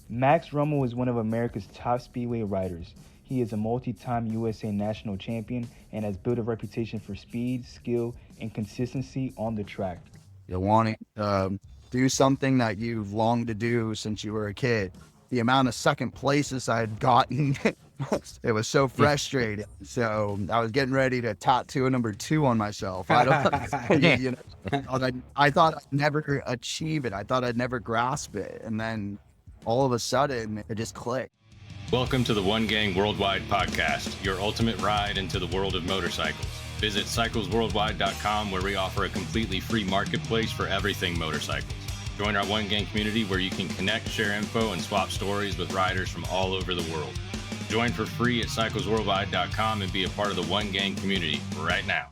Max Ruml is one of America's top speedway riders. He is a multi-time USA national champion and has built a reputation for speed, skill, and consistency on the track. You're wanting to do something that you've longed to do since you were a kid. The amount of second places I had gotten, it was so frustrating. So I was getting ready to tattoo a number 2 on myself. I don't, I thought I'd never achieve it. I thought I'd never grasp it. And then all of a sudden it just clicked. Welcome to the One Gang Worldwide podcast, your ultimate ride into the world of motorcycles. Visit cyclesworldwide.com, where we offer a completely free marketplace for everything motorcycles. Join our One Gang community where you can connect, share info, and swap stories with riders from all over the world. Join for free at cyclesworldwide.com and be a part of the One Gang community right now.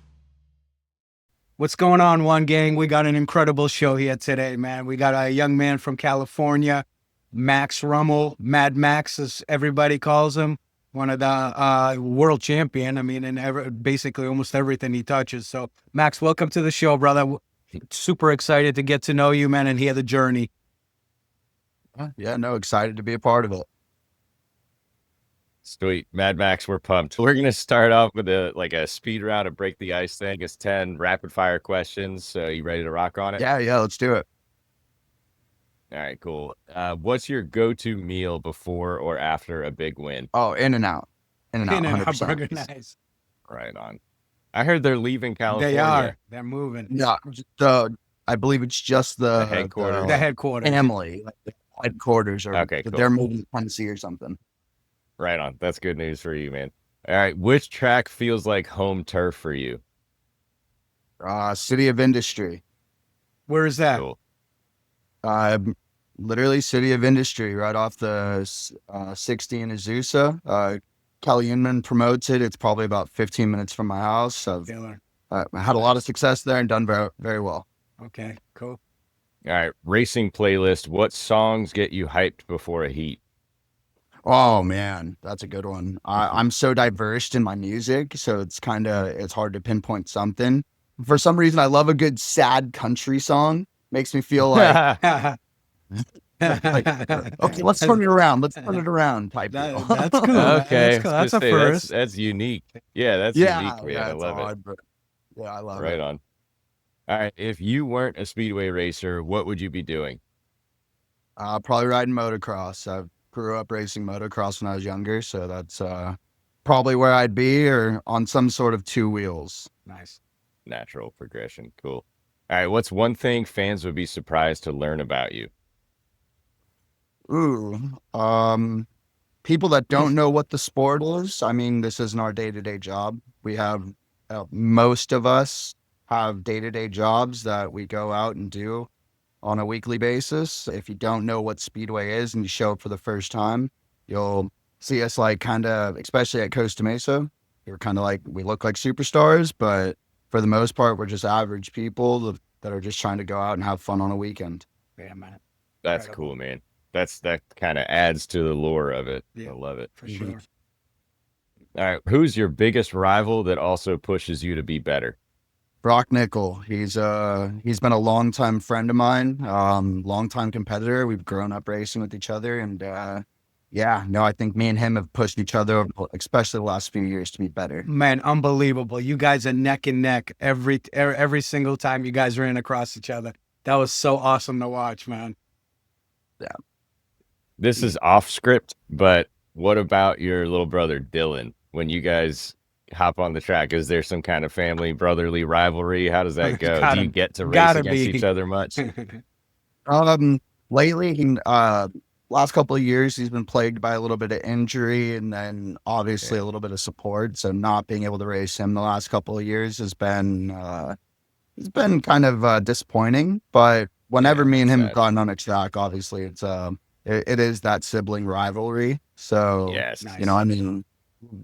What's going on, One Gang? We got an incredible show here today, man. We got a young man from California, Max Ruml, Mad Max, as everybody calls him. One of the world champion. I mean, in basically almost everything he touches. So, Max, welcome to the show, brother. Super excited to get to know you, man, and hear the journey. Yeah, no, excited to be a part of it. Sweet. Mad Max, we're pumped. We're going to start off with a speed round of break the ice thing. It's 10 rapid fire questions. So you ready to rock on it? Yeah, let's do it. All right, cool. What's your go-to meal before or after a big win? Oh, In-N-Out. In-N-Out, In-N-Out 100%. burger, nice. Right on. I heard they're leaving California. They are. They're moving. Yeah, I believe it's just the headquarters. The headquarters. Family, like the headquarters, or okay, cool. They're moving to Tennessee or something. Right on. That's good news for you, man. All right, which track feels like home turf for you? City of Industry. Where is that? Cool. Literally City of Industry, right off the 60 in Azusa. Kelly Inman promotes it. It's probably about 15 minutes from my house. I've had a lot of success there and done very, very well. Okay, cool. All right, racing playlist. What songs get you hyped before a heat? Oh man, that's a good one. I'm so diverse in my music, so it's hard to pinpoint something. For some reason, I love a good sad country song. Makes me feel like, okay, let's turn it around. Let's turn it around. Type deal. That's cool. Okay, that's a first. That's unique. Yeah, that's unique, man. Yeah, I love odd, it. but yeah, I love it. Right on. All right, if you weren't a speedway racer, what would you be doing? Probably riding motocross. I grew up racing motocross when I was younger, so that's probably where I'd be, or on some sort of 2 wheels. Nice. Natural progression. Cool. All right, what's one thing fans would be surprised to learn about you? Ooh, people that don't know what the sport is. I mean, this isn't our day-to-day job. We have most of us have day-to-day jobs that we go out and do on a weekly basis. If you don't know what Speedway is and you show up for the first time, you'll see us especially at Costa Mesa, we're we look like superstars, but for the most part, we're just average people that are just trying to go out and have fun on a weekend. Yeah, man. That's cool, man. That kind of adds to the lure of it. Yeah, I love it. For sure. All right, who's your biggest rival that also pushes you to be better? Brock Nickel. He's been a longtime friend of mine, longtime competitor. We've grown up racing with each other, and I think me and him have pushed each other, especially the last few years, to be better. Man, unbelievable. You guys are neck and neck every single time you guys ran across each other. That was so awesome to watch, man. Yeah. This is off script, but what about your little brother, Dylan? When you guys hop on the track, is there some kind of family brotherly rivalry? How does that go? Do you get to race against each other much? Lately, last couple of years, he's been plagued by a little bit of injury, and then obviously a little bit of support. So not being able to race him the last couple of years has been kind of disappointing. But whenever me and him have gotten on a track, obviously it is that sibling rivalry. So yes, nice. I mean,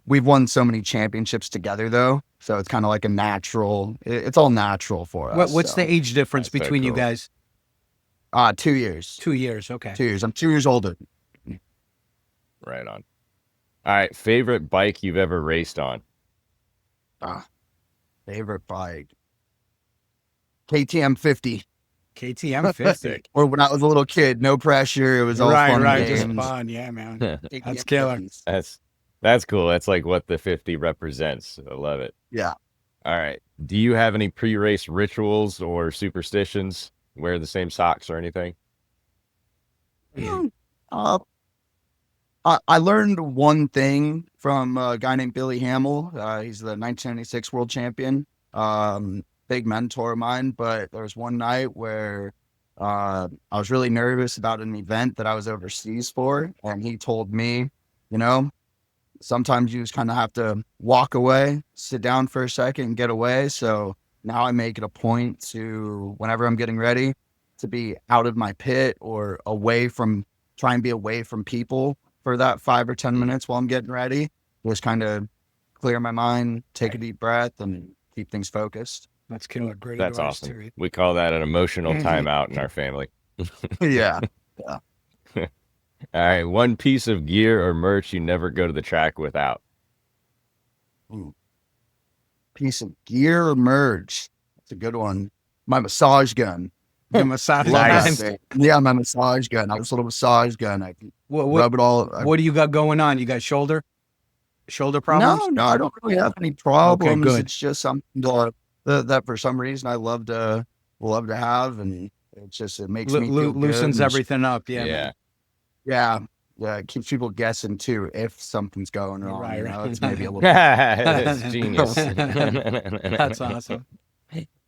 we've won so many championships together, though. So it's kind of like a natural. It's all natural for us. What's the age difference between you guys? 2 years. 2 years. Okay. 2 years. I'm 2 years older. Right on. All right, favorite bike you've ever raced on? Favorite bike. KTM 50. KTM 50. Or when I was a little kid, no pressure. It was all fun and Just games. fun. Yeah, man. KTM That's killer. 50s. That's cool. That's like what the 50 represents. I love it. Yeah. All right. Do you have any pre-race rituals or superstitions? Wear the same socks or anything? Uh, I learned one thing from a guy named Billy Hamill. He's the 1996 World Champion. Big mentor of mine. But there was one night where I was really nervous about an event that I was overseas for, and he told me, sometimes you just kind of have to walk away, sit down for a second, and get away. So now I make it a point to, whenever I'm getting ready, to be out of my pit or try and be away from people for that 5 or 10 minutes while I'm getting ready. Just kind of clear my mind, take a deep breath, and keep things focused. That's killer. Great That's advice, awesome. Terry. We call that an emotional timeout in our family. Yeah. All right. One piece of gear or merch you never go to the track without. Ooh. Piece of gear or merch. That's a good one. My massage gun. The massage Love that gun. thing. Yeah, my massage gun. I have a little massage gun. I can What rub it all. what do you got going on? You got shoulder problems? No, I don't really have any problems. good. It's just something that for some reason I love to have, and it makes me feel Loosens good. everything up. Yeah. Man. Yeah. It keeps people guessing too if something's going wrong. Right. It's maybe a little. That's genius. That's awesome.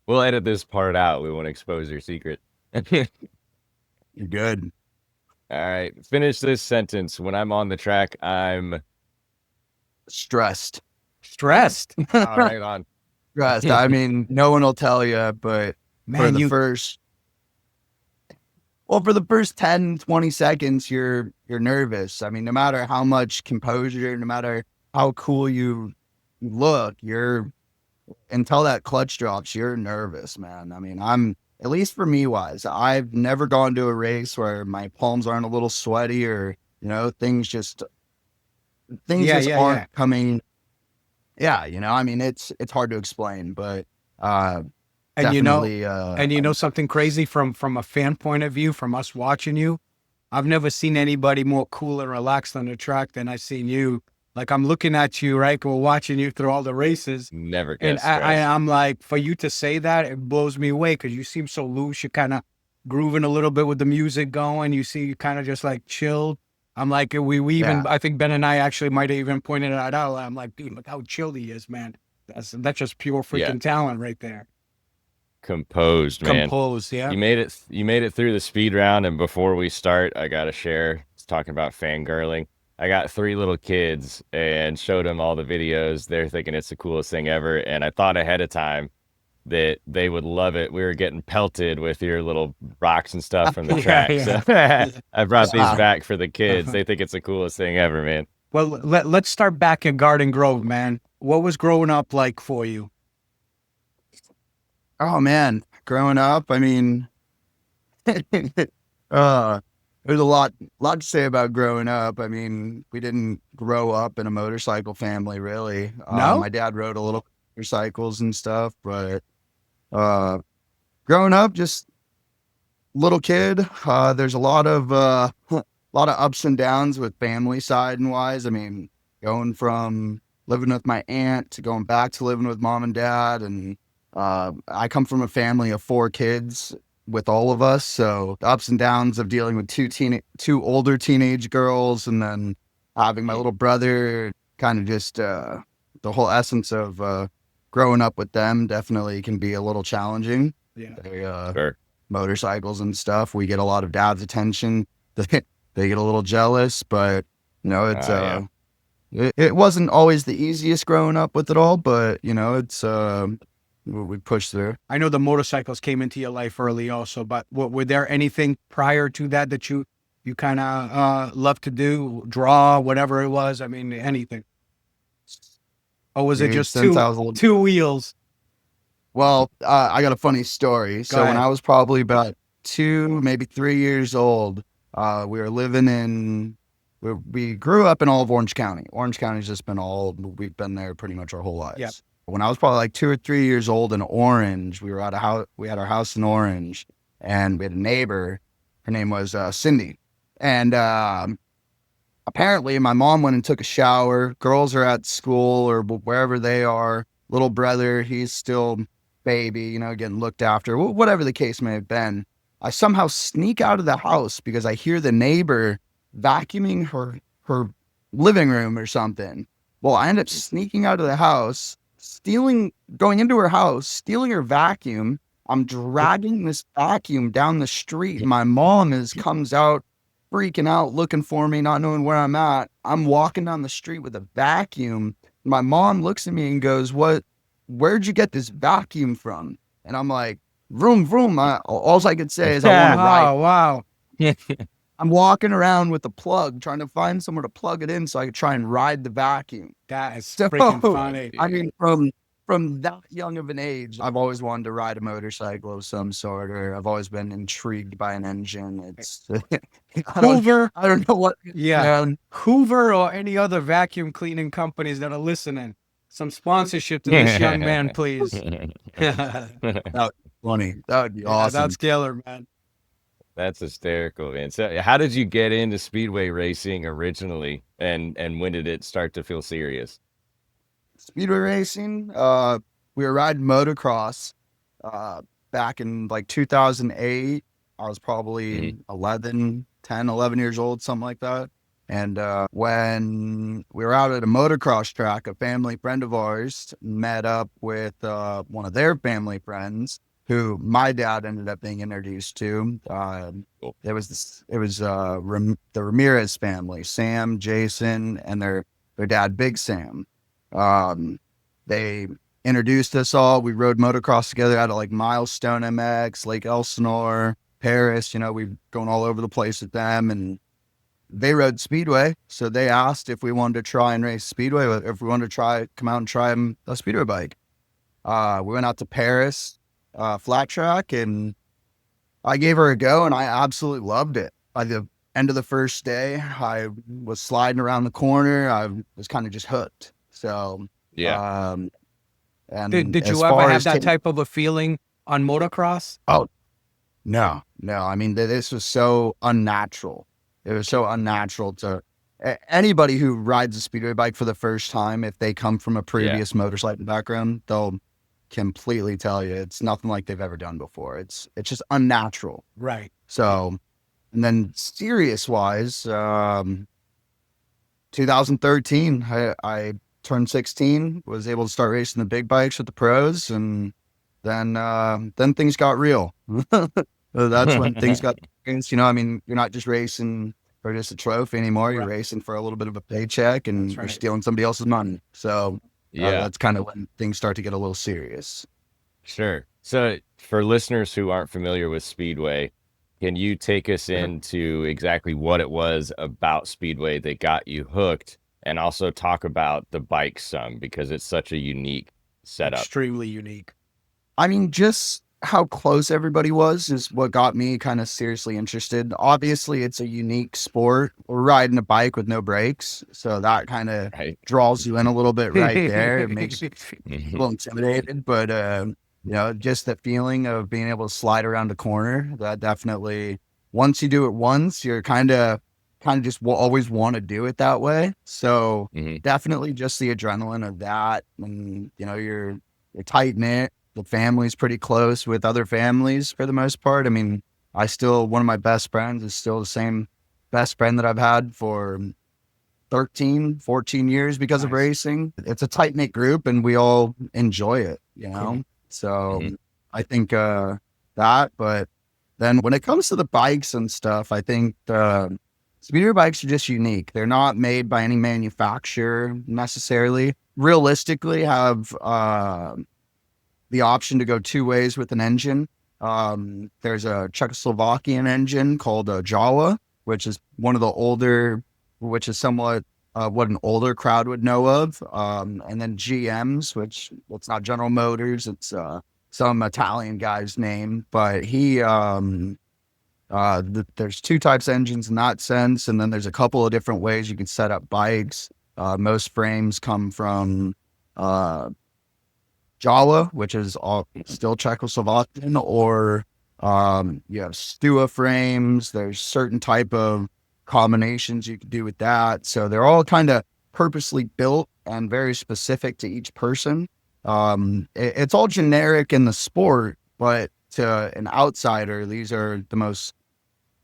We'll edit this part out. We won't expose your secret. You're good. All right. Finish this sentence. When I'm on the track, I'm Stressed. all right on. Stressed. I mean, no one will tell you, but for Man, the first 10, 20 seconds, you're nervous. I mean, no matter how much composure, no matter how cool you look, until that clutch drops, you're nervous, man. I mean, at least for me wise, I've never gone to a race where my palms aren't a little sweaty or, things just aren't coming. Yeah. I mean, it's hard to explain, but, and definitely, something crazy from a fan point of view, from us watching you, I've never seen anybody more cool and relaxed on the track than I've seen you. Like, I'm looking at you, right? We're watching you through all the races. Never And get stressed. I'm like, for you to say that, it blows me away because you seem so loose. You're kind of grooving a little bit with the music going. You see, you kind of just like chilled. I'm like, we even, I think Ben and I actually might have even pointed it out. I'm like, dude, look how chilled he is, man. That's just pure freaking talent right there. Composed, man. Composed, yeah. You made it through the speed round, and before we start, I gotta share. It's talking about fangirling. I got 3 little kids and showed them all the videos. They're thinking it's the coolest thing ever, and I thought ahead of time that they would love it. We were getting pelted with your little rocks and stuff from the track. So I brought these back for the kids. They think it's the coolest thing ever, man. Well, let's start back in Garden Grove, man. What was growing up like for you? Oh man, growing up, I mean, there's a lot to say about growing up. I mean, we didn't grow up in a motorcycle family, really. No? My dad rode a little motorcycles and stuff, but growing up, just little kid. There's a lot of ups and downs with family side and wise. I mean, going from living with my aunt to going back to living with mom and dad, and I come from a family of 4 kids with all of us, so the ups and downs of dealing with 2 older teenage girls, and then having my little brother, kind of just the whole essence of growing up with them definitely can be a little challenging. Yeah. Sure. Motorcycles and stuff, we get a lot of dad's attention. They get a little jealous, but it's it wasn't always the easiest growing up with it all, but it's we pushed through. I know the motorcycles came into your life early also, but were there anything prior to that you kind of loved to do, draw, whatever it was? I mean, anything? Or was it just two wheels? Well, I got a funny story. So when I was probably about 2, maybe 3 years old, we were living we grew up in all of Orange County. Orange County's just we've been there pretty much our whole lives. Yep. When I was probably like 2 or 3 years old in Orange, we had our house in Orange, and we had a neighbor. Her name was Cindy. And apparently my mom went and took a shower. Girls are at school or wherever they are. Little brother, he's still baby, you know, getting looked after, whatever the case may have been. I somehow sneak out of the house because I hear the neighbor vacuuming her living room or something. Well, I end up sneaking out of the house, going into her house, stealing her vacuum. I'm dragging this vacuum down the street. My mom comes out freaking out, looking for me, not knowing where I'm at. I'm walking down the street with a vacuum. My mom looks at me and goes, where'd you get this vacuum from? And I'm like, vroom, vroom. All I could say is I want to ride. Wow. I'm walking around with the plug, trying to find somewhere to plug it in so I could try and ride the vacuum. That is So, freaking funny. I mean, from that young of an age, I've always wanted to ride a motorcycle of some sort, or I've always been intrigued by an engine. It's Hoover. I don't know what. Yeah. Man. Hoover or any other vacuum cleaning companies that are listening. Some sponsorship to this young man, please. That would be funny. That would be awesome. That's killer, man. That's hysterical, man. So how did you get into speedway racing originally, and when did it start to feel serious? Speedway racing, we were riding motocross back in like 2008. I was probably 11 years old, something like that. And when we were out at a motocross track, a family friend of ours met up with one of their family friends, who my dad ended up being introduced to. Cool. It was the Ramirez family, Sam, Jason, and their dad, Big Sam. They introduced us all. We rode motocross together out of like Milestone MX, Lake Elsinore, Paris. You know, we've gone all over the place with them, and they rode Speedway. So they asked if we wanted to try and race Speedway, if we wanted to come out and try a Speedway bike. We went out to Paris, flat track, and I gave her a go, and I absolutely loved it. By the end of the first day, I was sliding around the corner. I was kind of just hooked. So, yeah. And did you ever have that type of a feeling on motocross? Oh, no. I mean, this was so unnatural. It was so unnatural to anybody who rides a speedway bike for the first time. If they come from a previous motorcycle background, they'll completely tell you it's nothing like they've ever done before. It's just unnatural. Right. So, and then serious wise, 2013, I turned 16, was able to start racing the big bikes with the pros, and then things got real. That's when things got, you know, I mean, you're not just racing for just a trophy anymore. You're racing for a little bit of a paycheck, and you're stealing somebody else's money. So that's kind of when things start to get a little serious. Sure. So for listeners who aren't familiar with Speedway, can you take us into exactly what it was about Speedway that got you hooked, and also talk about the bike some, because it's such a unique setup. Extremely unique. I mean, just how close everybody was is what got me kind of seriously interested. Obviously, it's a unique sport. We're riding a bike with no brakes, so that kind of draws you in a little bit right there. It makes you a little intimidated, but you know, just that feeling of being able to slide around a corner, that definitely, once you do it once, you're kind of just will always want to do it that way. So definitely just the adrenaline of that, and you know, you're tight knit. The family's pretty close with other families for the most part. I mean, one of my best friends is still the same best friend that I've had for 13, 14 years because of racing. It's a tight knit group, and we all enjoy it, you know? So I think that, but then when it comes to the bikes and stuff, I think speedway bikes are just unique. They're not made by any manufacturer necessarily. Realistically, have the option to go two ways with an engine. There's a Czechoslovakian engine called a Jawa, which is one of the older, which is somewhat what an older crowd would know of. And then GMs, which, well, it's not General Motors, it's some Italian guy's name, but he, there's two types of engines in that sense. And then there's a couple of different ways you can set up bikes. Most frames come from Jawa, which is all still Czechoslovakian, or You have Stua frames. There's certain type of combinations you can do with that. So they're all kind of purposely built and very specific to each person. It's all generic in the sport, but to an outsider, these are the most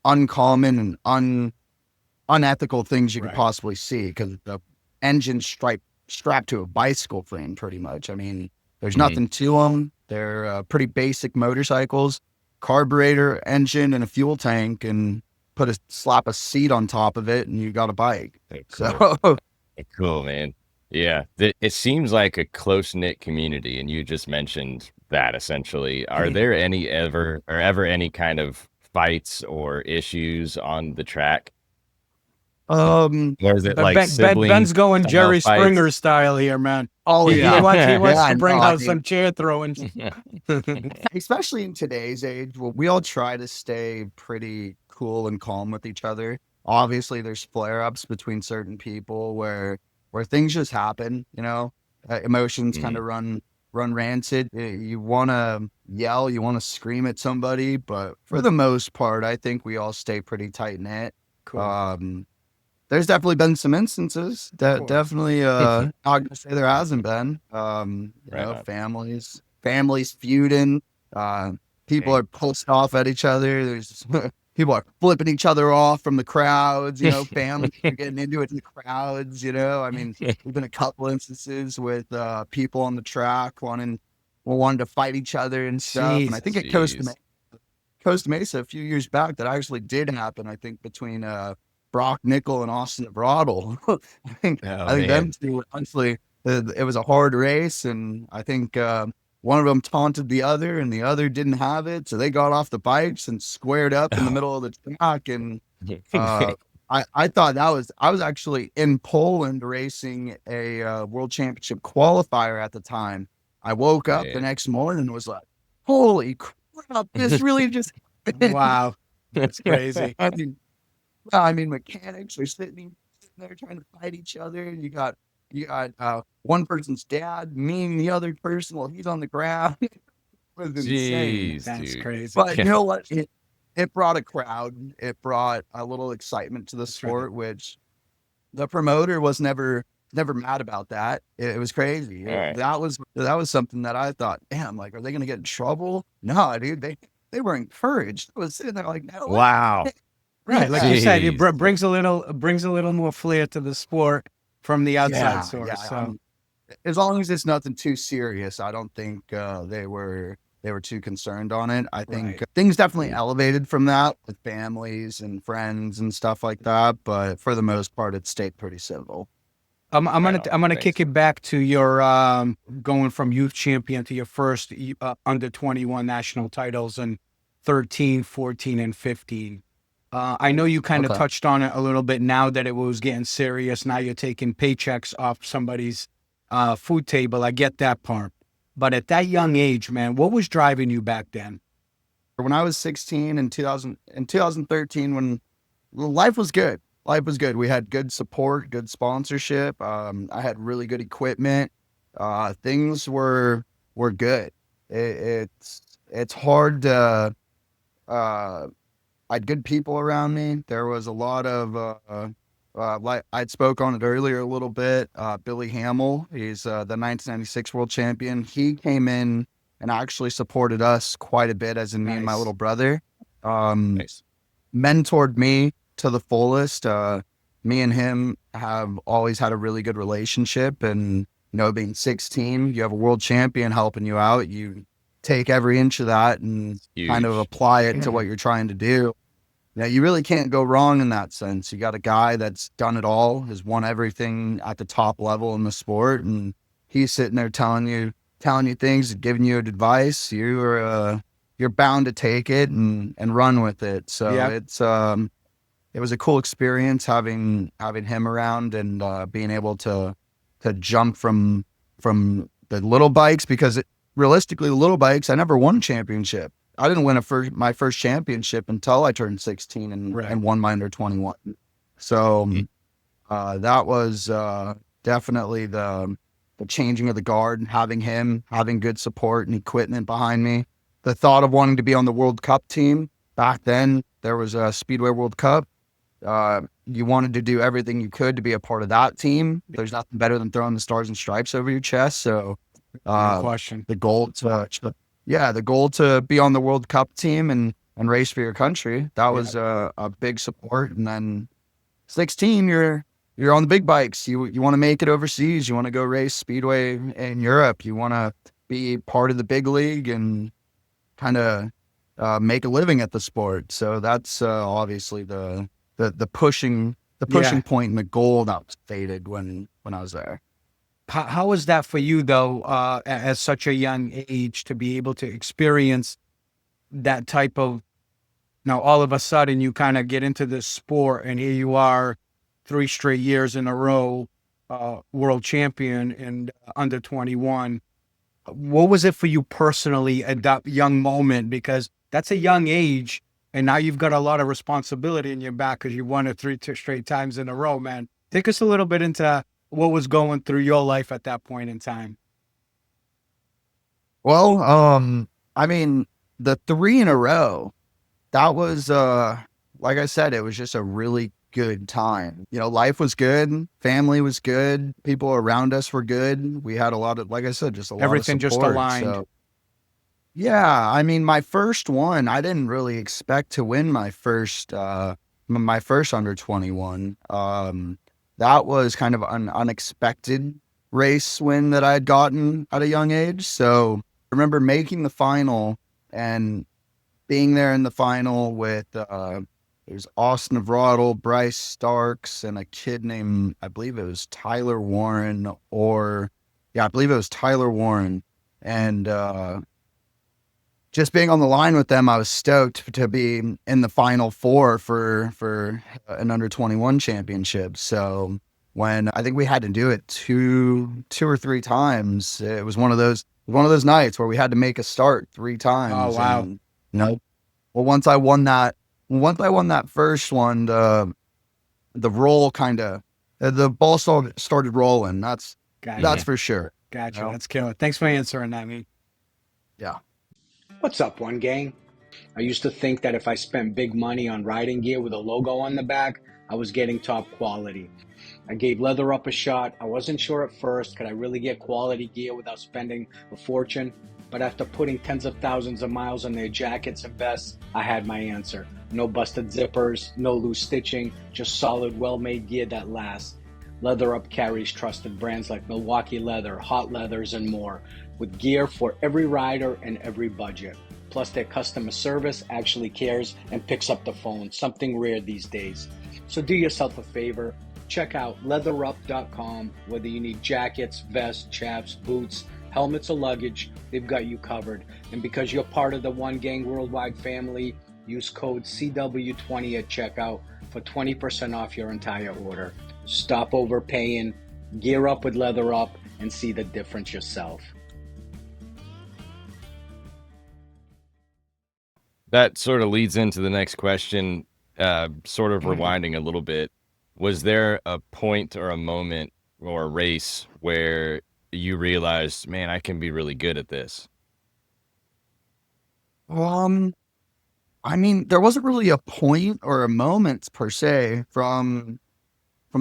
uncommon and unethical things you could Right. possibly see, because the engine strapped to a bicycle frame, pretty much. I mean, there's nothing to them. They're pretty basic motorcycles, carburetor, engine, and a fuel tank, and slap a seat on top of it, and you got a bike. Cool. So Cool, man. Yeah, it seems like a close-knit community, and you just mentioned that essentially. Are there ever any kind of fights or issues on the track? Or is it like Ben's going style Jerry fights? Springer style here, man. oh He yeah, wants Yeah, to bring no, out some chair throwing. especially in today's age, well, we all try to stay pretty cool and calm with each other. Obviously, there's flare-ups between certain people where things just happen, emotions kind of run rancid. You want to yell, you want to scream at somebody, but for the most part, I think we all stay pretty tight-knit. Cool. There's definitely been some instances that course. definitely, not gonna say there hasn't been. Right on. Families feuding. People are pissed off at each other. There's people are flipping each other off from the crowds. Families are getting into it in the crowds. I mean, there's been a couple instances with people on the track wanting to fight each other and stuff. And I think at Costa Mesa a few years back, that actually did happen. I think between Brock Nickel and Austin Brodel. I think them two, honestly, it was a hard race, and I think one of them taunted the other, and the other didn't have it, so they got off the bikes and squared up in the middle of the track. And I thought I was actually in Poland racing a World Championship qualifier at the time. I woke up the next morning and was like, "Holy crap! This really just Wow, that's crazy." I mean, mechanics are sitting there trying to fight each other. You got one person's dad meeting the other person while he's on the ground. It was insane. Jeez, That's dude. crazy. But you know what? It brought a crowd. It brought a little excitement to the sport, which the promoter was never mad about that. It was crazy. Right. That was something that I thought, damn, like, are they going to get in trouble? No, dude, they were encouraged. I was sitting there like, no. Wow. Right, like you said, it Jeez. brings a little more flair to the sport from the outside source. So As long as it's nothing too serious, I don't think they were too concerned on it. I think things definitely elevated from that with families and friends and stuff like that, but for the most part, it stayed pretty civil. I'm gonna kick it back to your going from youth champion to your first under 21 national titles in 13, 14, and 15. I know you kind of touched on it a little bit now that it was getting serious. Now you're taking paychecks off somebody's food table. I get that part. But at that young age, man, what was driving you back then? When I was 16 in 2013, when life was good. We had good support, good sponsorship. I had really good equipment. Things were good. It's hard to. I had good people around me. There was a lot of, like I spoke on it earlier a little bit. Billy Hamill, he's the 1996 World Champion. He came in and actually supported us quite a bit, as in me and my little brother. Mentored me to the fullest. Me and him have always had a really good relationship, and being 16, you have a world champion helping you out. You take every inch of that and kind of apply it to what you're trying to do. You really can't go wrong in that sense. You got a guy that's done it all, has won everything at the top level in the sport, and he's sitting there telling you things, giving you advice. You're bound to take it and run with it. So it was a cool experience having him around and being able to jump from the little bikes, because realistically, the little bikes, I never won a championship. I didn't win my first championship until I turned 16 and won my under 21. So that was definitely the changing of the guard, having good support and equipment behind me. the thought of wanting to be on the World Cup team. Back then, there was a Speedway World Cup. You wanted to do everything you could to be a part of that team. There's nothing better than throwing the stars and stripes over your chest. So, No question. the goal to be on the World Cup team and race for your country. That was a big support. And then 16, you're on the big bikes. You want to make it overseas. You want to go race Speedway in Europe. You want to be part of the big league and kind of make a living at the sport. So that's obviously the pushing point and the goal that was stated when I was there. How was that for you, though, at such a young age, to be able to experience that type of, now all of a sudden you kind of get into this sport and here you are 3 straight years in a row, world champion and under 21. What was it for you personally at that young moment? Because that's a young age and now you've got a lot of responsibility in your back because you won it 3 straight times in a row, man. Take us a little bit into what was going through your life at that point in time. Well, I mean, the 3 in a row, that was, like I said, it was just a really good time. You know, life was good. Family was good. People around us were good. We had a lot of, like I said, just a lot Everything of just support. aligned. So, yeah, I mean, my first one, I didn't really expect to win my first under 21. That was kind of an unexpected race win that I had gotten at a young age. So I remember making the final and being there in the final with there's Austin Vroddle, Bryce Starks, and a kid named, I believe it was Tyler Warren, and just being on the line with them, I was stoked to be in the final 4 for an under 21 championship. So when I think we had to do it two or 3 times, it was one of those nights where we had to make a start 3 times. Oh, wow. And, well, once I won that first one, the roll the ball started rolling. That's for sure. Gotcha. That's killer. Thanks for answering that, man. Yeah. What's up, One Gang? I used to think that if I spent big money on riding gear with a logo on the back, I was getting top quality. I gave Leather Up a shot. I wasn't sure at first, could I really get quality gear without spending a fortune? But after putting tens of thousands of miles on their jackets and vests, I had my answer. No busted zippers, no loose stitching, just solid, well-made gear that lasts. Leather Up carries trusted brands like Milwaukee Leather, Hot Leathers, and more, with gear for every rider and every budget. Plus, their customer service actually cares and picks up the phone, something rare these days. So do yourself a favor, check out leatherup.com. Whether you need jackets, vests, chaps, boots, helmets, or luggage, they've got you covered. And because you're part of the One Gang Worldwide family, use code CW20 at checkout for 20% off your entire order. Stop overpaying, gear up with Leather Up, and see the difference yourself. That sort of leads into the next question, sort of rewinding a little bit. Was there a point or a moment or a race where you realized, man, I can be really good at this? I mean, there wasn't really a point or a moment per se from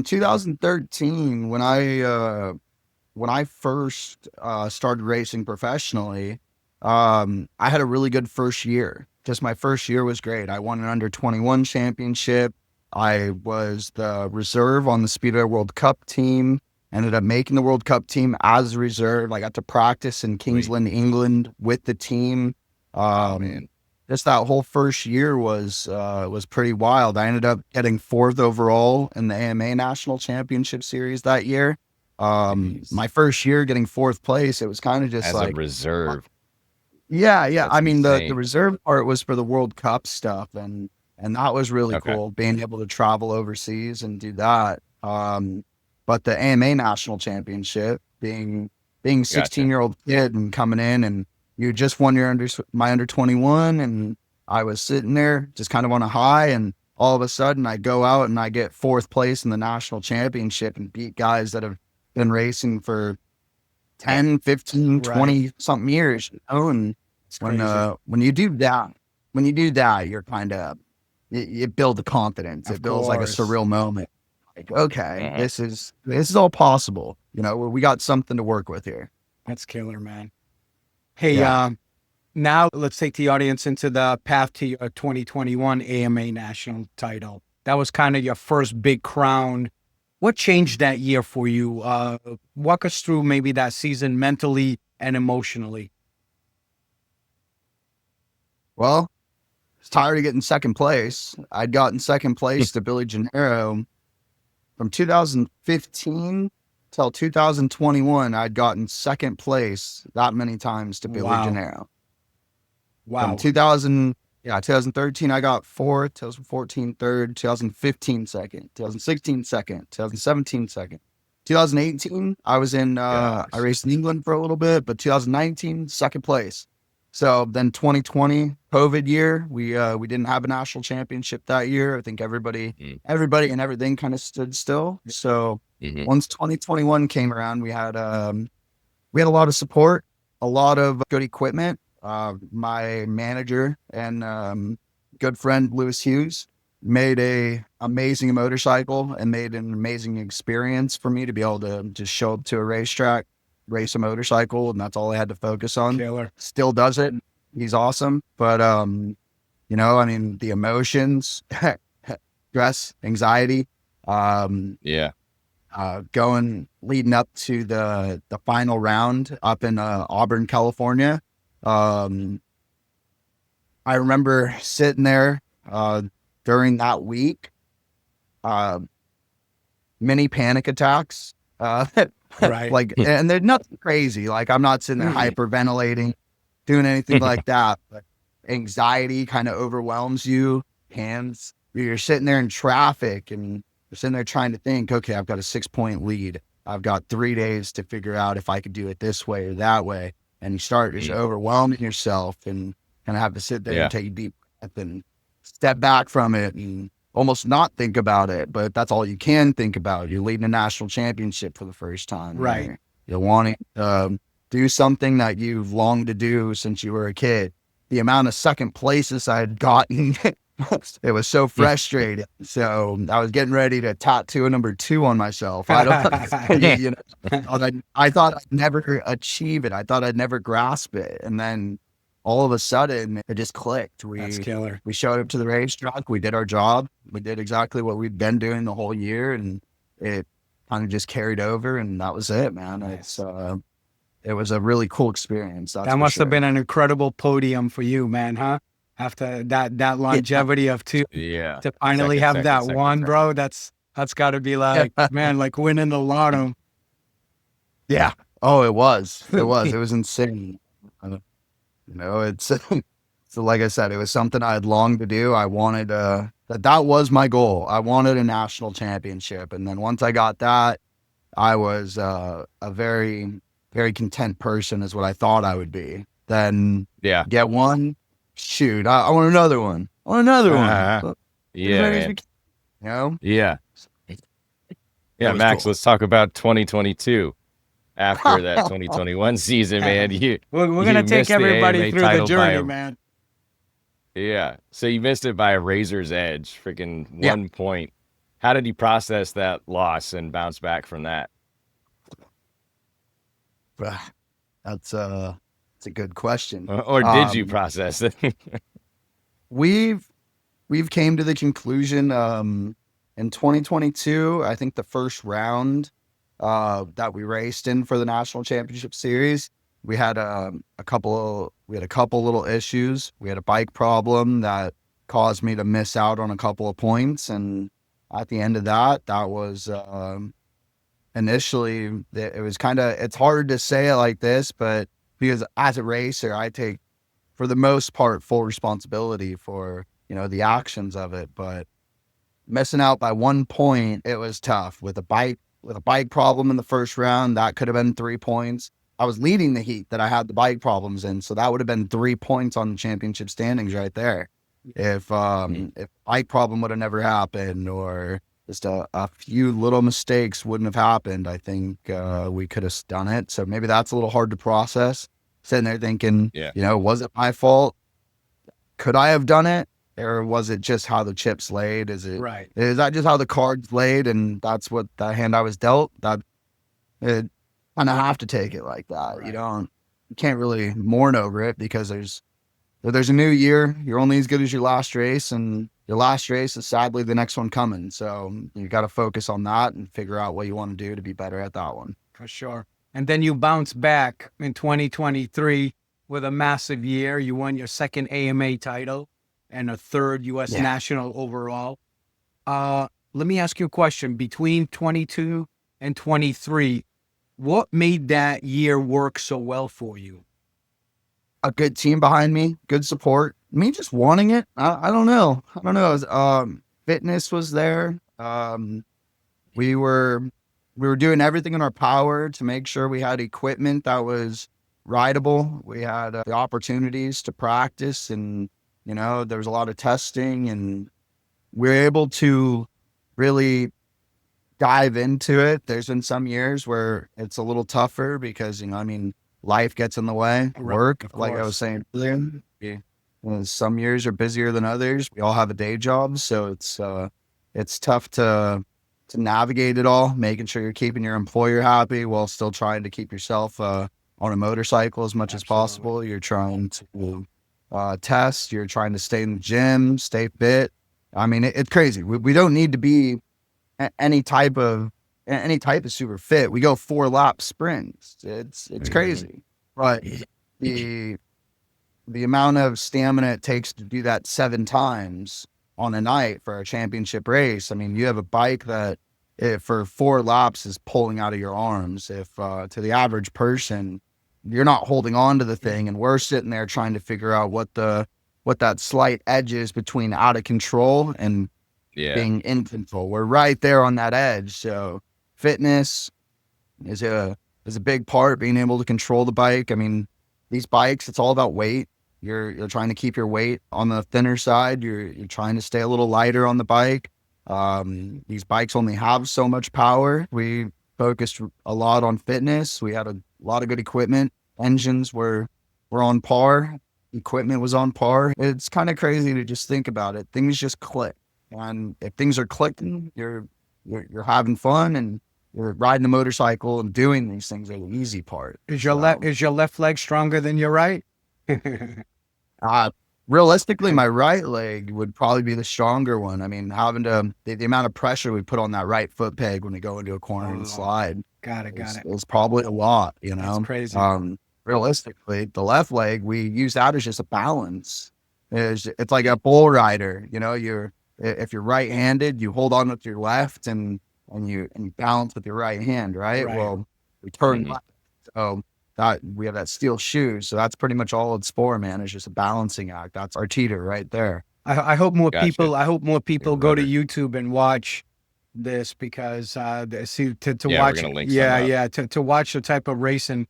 2013 when I first started racing professionally. I had a really good first year. Just my first year was great. I won an under 21 championship. I was the reserve on the Speedway World Cup team. Ended up making the World Cup team as a reserve. I got to practice in Kingsland, England with the team. Just that whole first year was pretty wild. I ended up getting 4th overall in the AMA National Championship Series that year. My first year getting 4th place, it was kind of just as like a reserve. Yeah. That's I mean, the insane. reserve part was for the World Cup stuff, and that was really Okay. cool, being able to travel overseas and do that. But the AMA National Championship, being 16-year-old kid and coming in, and you just won my under 21, and I was sitting there just kind of on a high, and all of a sudden I go out and I get 4th place in the national championship and beat guys that have been racing for 10, 15, 20 something years, and It's crazy. When you do that, you're kind of, it builds the confidence. It builds like a surreal moment. Like, okay, this is all possible. You know, we got something to work with here. That's killer, man. Hey, now let's take the audience into the path to your 2021 AMA national title. That was kind of your first big crown. What changed that year for you? Walk us through maybe that season mentally and emotionally. Well, I was tired of getting second place. I'd gotten second place to Billy Gennaro from 2015 till 2021. I'd gotten second place that many times to Billy Gennaro. Wow. From 2013, I got fourth, 2014, third, 2015, second, 2016, second, 2017, second. 2018, I was I raced in England for a little bit, but 2019, second place. So then 2020, COVID year, we didn't have a national championship that year. I think everybody and everything kind of stood still. So once 2021 came around, we had a lot of support, a lot of good equipment. My manager and good friend Lewis Hughes made a amazing motorcycle and made an amazing experience for me to be able to just show up to a racetrack, race a motorcycle, and that's all I had to focus on. Killer. Still does it. He's awesome. But you know, I mean, the emotions, stress, anxiety, leading up to the final round up in Auburn, California. I remember sitting there during that week, many panic attacks, Right. like, and they're nothing crazy. Like, I'm not sitting there hyperventilating, doing anything like that, but anxiety kind of overwhelms you. You're sitting there in traffic and you're sitting there trying to think, okay, I've got a 6-point lead. I've got 3 days to figure out if I could do it this way or that way. And you start just overwhelming yourself and kind of have to sit there and take a deep breath and step back from it and almost not think about it. But that's all you can think about. You're leading a national championship for the first time. Right. You're wanting to do something that you've longed to do since you were a kid. The amount of second places I had gotten, it was so frustrating. So I was getting ready to tattoo a number 2 on myself. I thought I'd never achieve it. I thought I'd never grasp it. And then all of a sudden it just clicked. That's killer. We showed up to the racetrack. We did our job. We did exactly what we'd been doing the whole year. And it kind of just carried over. And that was it, man. Nice. It was a really cool experience. That must have been an incredible podium for you, man, huh? After that longevity of 2, to finally have that one, bro. That's got to be like, man, like winning the lotto. Yeah. Oh, it was. It was insane. You know, it's so like I said, it was something I had longed to do. I wanted that was my goal. I wanted a national championship, and then once I got that, I was a very, very content person, is what I thought I would be. Then get one. Shoot, I want another one. I want another one. Man. You know? Yeah, Max, cool. let's talk about 2022. After that 2021 season, man, we're going to take everybody through the journey, man. Yeah. So you missed it by a razor's edge, freaking 1 point. How did you process that loss and bounce back from that? That's a good question. Or did you process it? We've came to the conclusion in 2022, I think the first round that we raced in for the National Championship Series, we had a couple little issues. We had a bike problem that caused me to miss out on a couple of points, and at the end of that was initially it was it's hard to say it like this, but because as a racer, I take, for the most part, full responsibility for, the actions of it. But missing out by 1 point, it was tough. With a bike problem in the first round, that could have been 3 points. I was leading the heat that I had the bike problems in, so that would have been 3 points on the championship standings right there. If bike problem would have never happened, or just a few little mistakes wouldn't have happened, I think we could have done it. So maybe that's a little hard to process. sitting there thinking, Yeah. was it my fault? Could I have done it? Or was it just how the chips laid? Is that just how the cards laid and that's what the hand I was dealt? That it kind of have to take it like that. Right. You can't really mourn over it because there's a new year. You're only as good as your last race, and your last race is sadly the next one coming. So you got to focus on that and figure out what you want to do to be better at that one. For sure. And then you bounce back in 2023 with a massive year. You won your second AMA title and a third U.S. national overall. Let me ask you a question. Between 22 and 23, what made that year work so well for you? A good team behind me, good support. Me just wanting it. I don't know. Fitness was there. We were doing everything in our power to make sure we had equipment that was rideable. We had the opportunities to practice, and there was a lot of testing, and we were able to really dive into it. There's been some years where it's a little tougher because life gets in the way, work, like I was saying earlier. Some years are busier than others. We all have a day job, so it's tough to navigate it all, making sure you're keeping your employer happy while still trying to keep yourself on a motorcycle as much as possible. You're trying to test. You're trying to stay in the gym, stay fit. It's crazy. We don't need to be any type of super fit. We go 4-lap sprints. It's crazy. But the amount of stamina it takes to do that 7 times on a night for a championship race. You have a bike that for 4 laps is pulling out of your arms. If to the average person, you're not holding on to the thing, and we're sitting there trying to figure out what that slight edge is between out of control and being in control. We're right there on that edge. So fitness is a big part, being able to control the bike. These bikes, it's all about weight. You're trying to keep your weight on the thinner side. You're trying to stay a little lighter on the bike. These bikes only have so much power. We focused a lot on fitness. We had a lot of good equipment. Engines were on par. Equipment was on par. It's kind of crazy to just think about it. Things just click. And if things are clicking, you're having fun and you're riding a motorcycle and doing these things are the easy part. Is your left leg stronger than your right? Realistically, my right leg would probably be the stronger one. Having to the amount of pressure we put on that right foot peg when we go into a corner and slide. Got it. It's probably a lot. That's crazy. Realistically, the left leg, we use that as just a balance. It's like a bull rider. If you're right-handed, you hold on with your left and you balance with your right hand, right? Well, we turn left. So that we have that steel shoe. So that's pretty much all it's for, man. It's just a balancing act. That's our teeter right there. I hope more people go to YouTube and watch this because to watch we're gonna link to watch the type of racing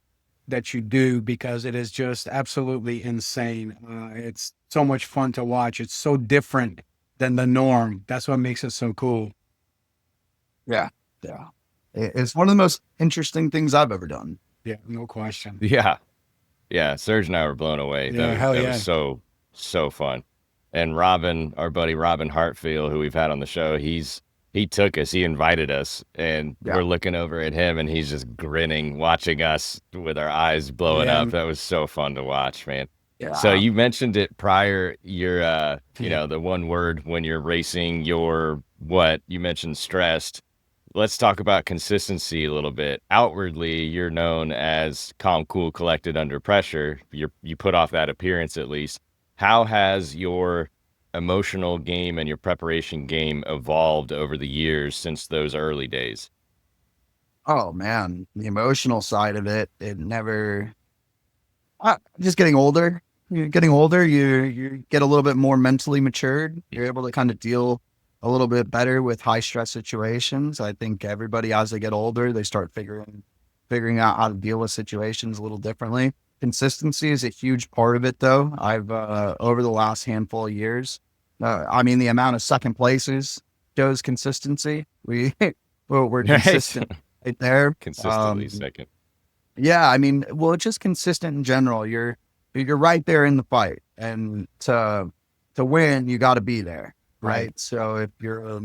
that you do, because it is just absolutely insane. It's so much fun to watch. It's so different than the norm. That's what makes it so cool. Yeah. It's one of the most interesting things I've ever done. Yeah, no question. Yeah. Serge and I were blown away. That was so fun. And Robin, our buddy Robin Hartfield, who we've had on the show, he took us, he invited us, and we're looking over at him and he's just grinning, watching us with our eyes blowing up. That was so fun to watch, man. Yeah. So you mentioned it prior, your, the one word when you're racing, you mentioned stressed. Let's talk about consistency a little bit. Outwardly, you're known as calm, cool, collected under pressure. You put off that appearance at least. How has your emotional game and your preparation game evolved over the years since those early days? Oh man, the emotional side of it never. Just getting older. You're getting older. You get a little bit more mentally matured. You're able to kind of deal a little bit better with high stress situations. I think everybody, as they get older, they start figuring out how to deal with situations a little differently. Consistency is a huge part of it, though. I've over the last handful of years, the amount of second places shows consistency. We're consistent right there. Consistently second. Yeah, I mean, well, it's just consistent in general. You're right there in the fight, and to win, you got to be there, right? So if you're,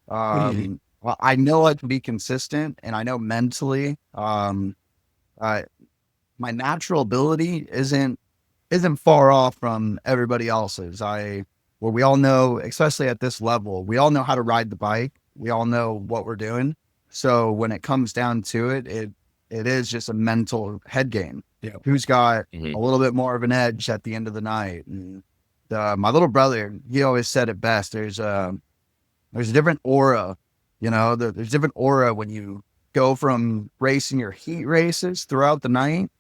well, I know I can be consistent, and I know mentally, my natural ability isn't far off from everybody else's. Well, we all know, especially at this level, we all know how to ride the bike. We all know what we're doing. So when it comes down to it, it is just a mental head game. Yeah. Who's got a little bit more of an edge at the end of the night? And my little brother, he always said it best. There's a different aura, there's different aura when you go from racing your heat races throughout the night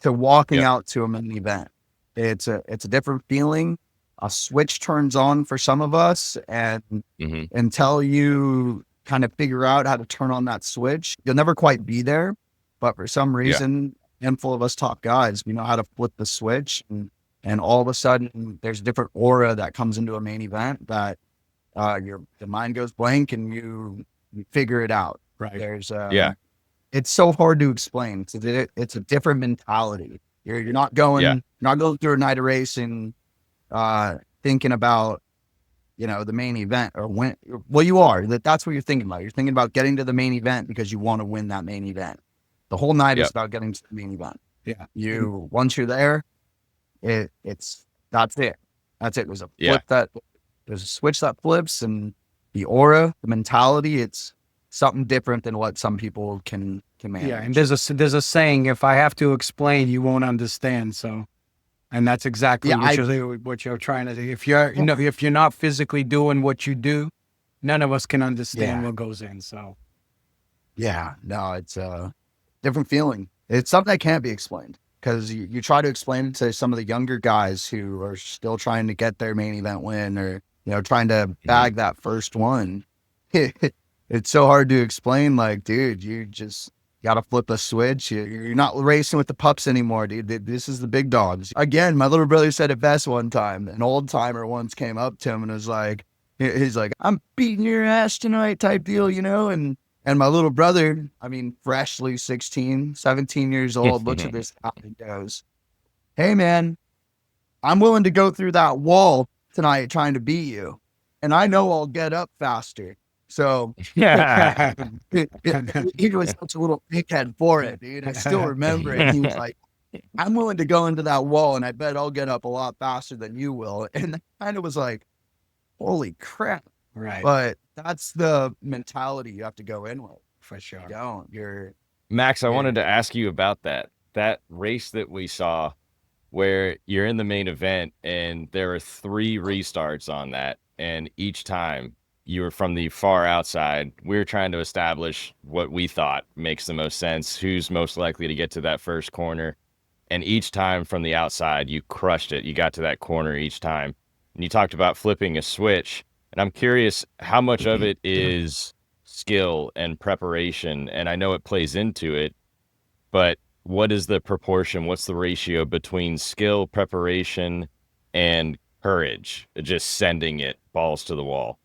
to walking out to a main event. It's a different feeling. A switch turns on for some of us, and until you kind of figure out how to turn on that switch, you'll never quite be there. But for some reason, a handful of us top guys, we know how to flip the switch, and all of a sudden there's a different aura that comes into a main event that the mind goes blank and you figure it out. Right. There's it's so hard to explain. It's a different mentality. You're not going through a night of racing thinking about the main event or when. Well, you are. That's what you're thinking about. You're thinking about getting to the main event because you want to win that main event. The whole night is about getting to the main event. Yeah. Once you're there, that's it. That's it. There's a flip there's a switch that flips, and the aura, the mentality, it's something different than what some people can manage. Yeah, and there's a saying: if I have to explain, you won't understand. So, and that's exactly what you're trying to do. If you're not physically doing what you do, none of us can understand what goes in. So, it's a different feeling. It's something that can't be explained, because you try to explain it to some of the younger guys who are still trying to get their main event win, or trying to bag that first one. It's so hard to explain. Like, dude, you just got to flip a switch. You're not racing with the pups anymore, dude. This is the big dogs. Again, my little brother said it best one time. An old timer once came up to him and was like, he's like, "I'm beating your ass tonight," type deal, And my little brother, I mean, freshly 16, 17 years old, looks at this and goes, "Hey, man, I'm willing to go through that wall tonight trying to beat you. And I know I'll get up faster." So he was such a little dickhead for it, dude. I still remember it. He was like, "I'm willing to go into that wall, and I bet I'll get up a lot faster than you will." And that kind of was like, holy crap. Right. But that's the mentality you have to go in with. For sure. You're Max, I wanted to ask you about that race that we saw where you're in the main event and there are 3 restarts on that. And each time you were from the far outside, we were trying to establish what we thought makes the most sense, who's most likely to get to that first corner. And each time from the outside, you crushed it. You got to that corner each time. And you talked about flipping a switch. And I'm curious how much of it is skill and preparation. And I know it plays into it, but what is the proportion? What's the ratio between skill, preparation, and courage? Just sending it balls to the wall.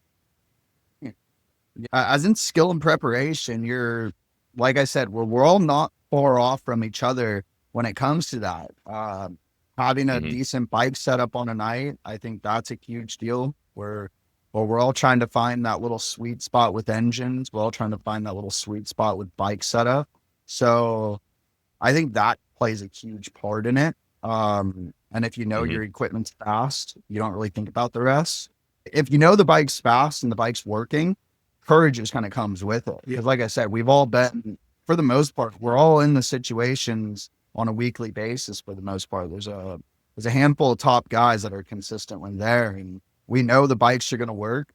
As in skill and preparation, you're, like I said, we're all not far off from each other when it comes to that. Having a decent bike setup on a night, I think that's a huge deal. We're all trying to find that little sweet spot with engines. We're all trying to find that little sweet spot with bike setup. So I think that plays a huge part in it. And if your equipment's fast, you don't really think about the rest. If you know the bike's fast and the bike's working, courage just kind of comes with it. Because like I said, we've all been, for the most part, we're all in the situations on a weekly basis for the most part. There's a handful of top guys that are consistently there, and we know the bikes are going to work.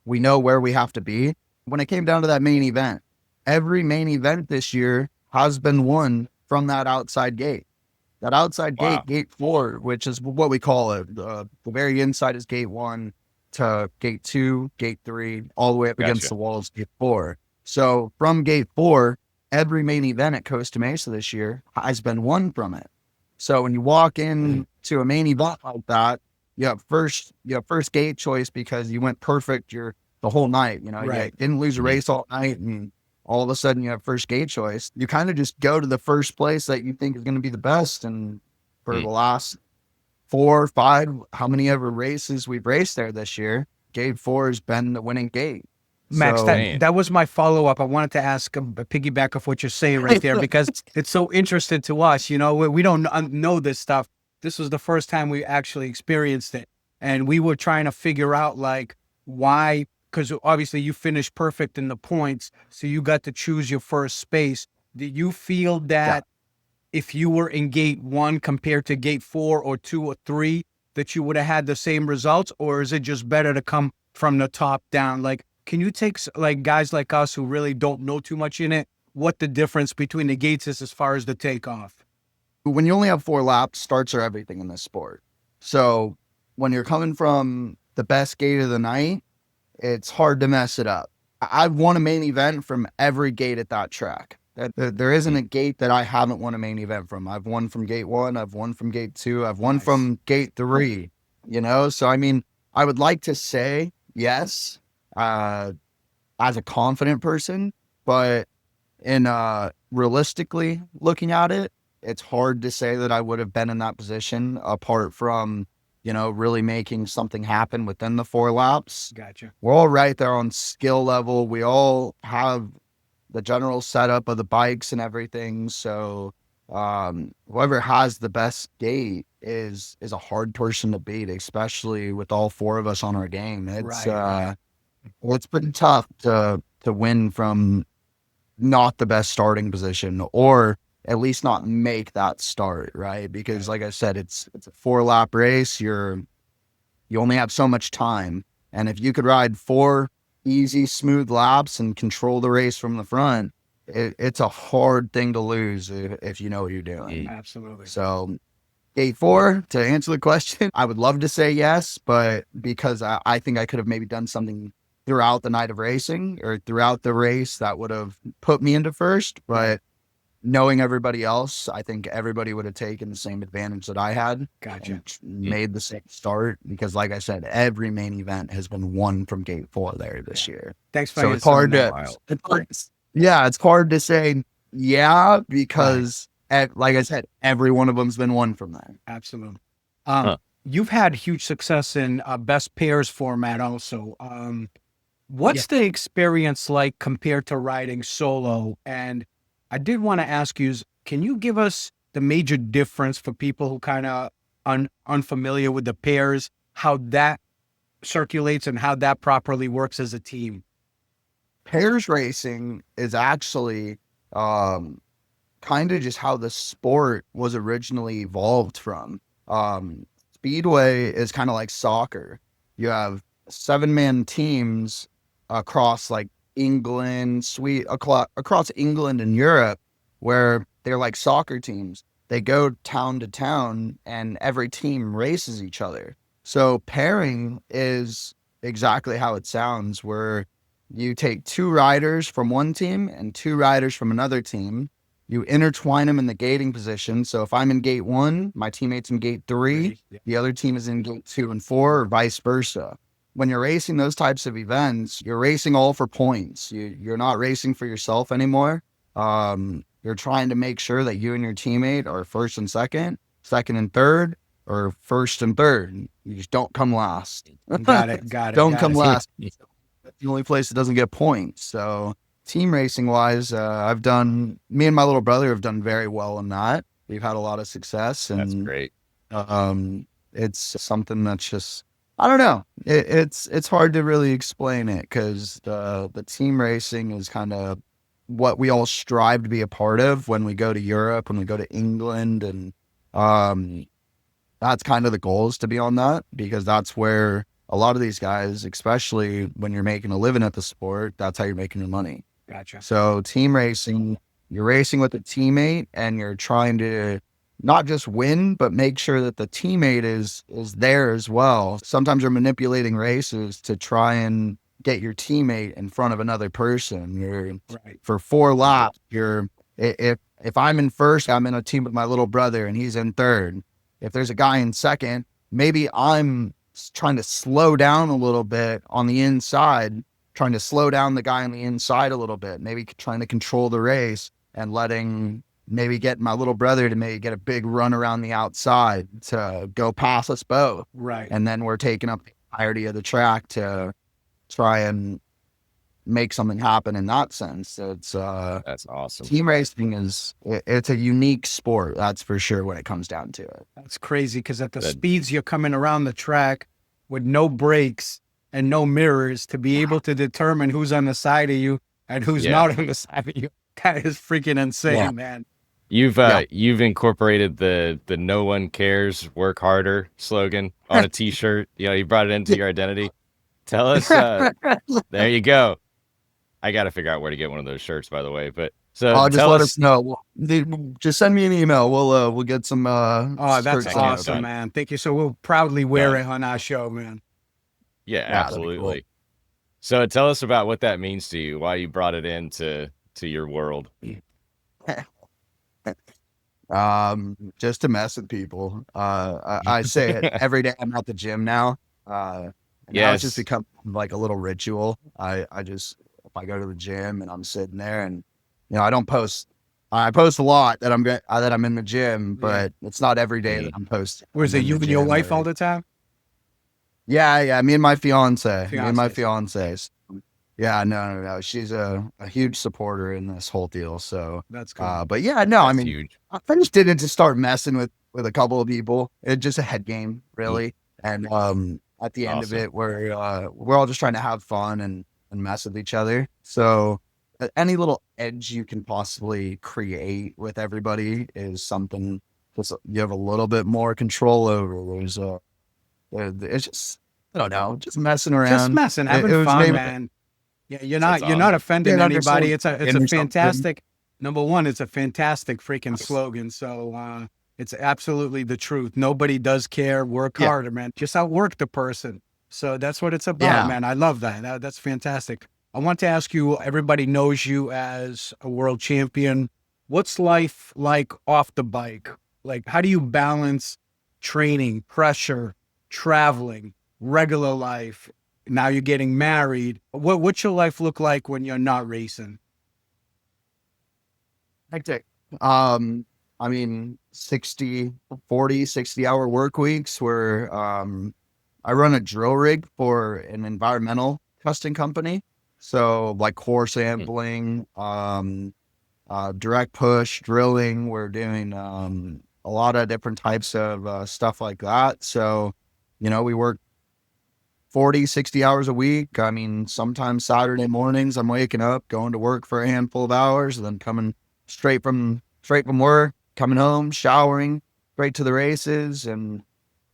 We know where we have to be. When it came down to that main event, every main event this year has been won from that outside gate. That outside gate, gate 4, which is what we call it. The very inside is gate 1 to gate 2, gate 3, all the way up against the walls, gate 4. So from gate 4, every main event at Costa Mesa this year has been won from it. So when you walk in to a main event like that, you have first gate choice because you went perfect the whole night. You didn't lose a race all night, and all of a sudden you have first gate choice. You kind of just go to the first place that you think is going to be the best. And for the last 4 or 5, how many ever races we've raced there this year, gate 4 has been the winning gate. Max, So, that was my follow-up. I wanted to ask a piggyback of what you're saying right there, because it's so interesting to us. You know, we don't know this stuff. This was the first time we actually experienced it. And we were trying to figure out, like, why, because obviously you finished perfect in the points, so you got to choose your first space. Did you feel that if you were in gate 1 compared to gate 4 or 2 or 3, that you would have had the same results? Or is it just better to come from the top down? Like, can you take, like, guys like us who really don't know too much in it, what the difference between the gates is as far as the takeoff? when you only have 4 laps, starts are everything in this sport. So when you're coming from the best gate of the night, it's hard to mess it up. I've won a main event from every gate at that track. There isn't a gate that I haven't won a main event from. I've won from gate 1, I've won from gate 2, I've won from gate 3, you know? So, I mean, I would like to say yes, as a confident person, but realistically looking at it, it's hard to say that I would have been in that position apart from, you know, really making something happen within the 4 laps. Gotcha. We're all right there on skill level. We all have the general setup of the bikes and everything. So whoever has the best gate is a hard person to beat, especially with all 4 of us on our game. It's well, it's pretty tough to win from not the best starting position, or at least not make that start, right? Because like I said, it's a 4-lap race. You only have so much time. And if you could ride 4 easy, smooth laps and control the race from the front, it's a hard thing to lose if you know what you're doing. Absolutely. So gate 4, to answer the question, I would love to say yes, but because I think I could have maybe done something throughout the night of racing or throughout the race that would have put me into first. But knowing everybody else, I think everybody would have taken the same advantage that I had. Gotcha. Made the same start, because like I said, every main event has been won from gate 4 there this year. Thanks for So it's hard it's hard to say because like I said, every one of them's been won from that. Absolutely. You've had huge success in best pairs format also. What's the experience like compared to riding solo? And I did want to ask you, can you give us the major difference for people who kind of unfamiliar with the pairs, how that circulates and how that properly works as a team? Pairs racing is actually kind of just how the sport was originally evolved from. Speedway is kind of like soccer. You have 7-man teams across like England, across England and Europe, where they're like soccer teams. They go town to town and every team races each other. So pairing is exactly how it sounds, where you take 2 riders from one team and 2 riders from another team. You intertwine them in the gating position. So if I'm in gate 1, my teammate's in gate 3, the other team is in gate 2 and 4, or vice versa. When you're racing those types of events, you're racing all for points. You're not racing for yourself anymore. You're trying to make sure that you and your teammate are first and second and third, or first and third. You just don't come last. Got it. Don't come last. That's the only place that doesn't get points. So team racing wise, me and my little brother have done very well in that. We've had a lot of success, and That's great. It's something that's just, I don't know. It's hard to really explain it, because the team racing is kind of what we all strive to be a part of when we go to Europe, when we go to England, and that's kind of the goal, is to be on that, because that's where a lot of these guys, especially when you're making a living at the sport, that's how you're making your money. Gotcha. So team racing, you're racing with a teammate, and you're trying to not just win, but make sure that the teammate is there as well. Sometimes you're manipulating races to try and get your teammate in front of another person. For 4 laps, if I'm in first, I'm in a team with my little brother and he's in third. If there's a guy in second, maybe I'm trying to slow down a little bit on the inside, trying to slow down the guy on the inside a little bit, maybe trying to control the race and maybe get my little brother to maybe get a big run around the outside to go past us both. Right. And then we're taking up the entirety of the track to try and make something happen in that sense. It's That's awesome. team racing it's a unique sport, that's for sure, when it comes down to it. That's crazy because at the speeds you're coming around the track with no brakes and no mirrors to be able to determine who's on the side of you and who's not on the side of you. That is freaking insane, man. You've incorporated the "No one cares, work harder" slogan on a T-shirt. You brought it into your identity. Tell us. There you go. I got to figure out where to get one of those shirts, by the way. But so just let us know. Just send me an email. We'll get some. Oh, that's awesome, man. Thank you. So we'll proudly wear it on our show, man. Yeah, absolutely. Cool. So tell us about what that means to you. Why you brought it into your world. Just to mess with people. I say it every day. I'm at the gym now. Now it's just become like a little ritual. If I go to the gym and I'm sitting there and, I don't post. I post a lot that I'm in the gym, but it's not every day that I'm posting. Was it you and your wife all the time? Yeah. Me and my fiance. Yeah, no. She's a huge supporter in this whole deal. So that's cool. But yeah, no, that's huge. I just did it to start messing with a couple of people. It's just a head game, really. And at the end of it, we're all just trying to have fun and mess with each other. So any little edge you can possibly create with everybody is something you have a little bit more control over. It's just, I don't know, just messing around, just messing, having fun, man. Yeah, you're not offending anybody. It's a fantastic. Number one, it's a fantastic freaking slogan. So it's absolutely the truth. Nobody does care. Work harder, man. Just outwork the person. So that's what it's about, man. I love that. That's fantastic. I want to ask you, everybody knows you as a world champion. What's life like off the bike? Like, how do you balance training, pressure, traveling, regular life? Now you're getting married. What's your life look like when you're not racing? Hectic. 60 hour work weeks where I run a drill rig for an environmental testing company. So like core sampling, direct push drilling. We're doing a lot of different types of stuff like that. So, we work 60 hours a week. Sometimes Saturday mornings I'm waking up, going to work for a handful of hours, and then coming straight from work, coming home, showering, straight to the races. And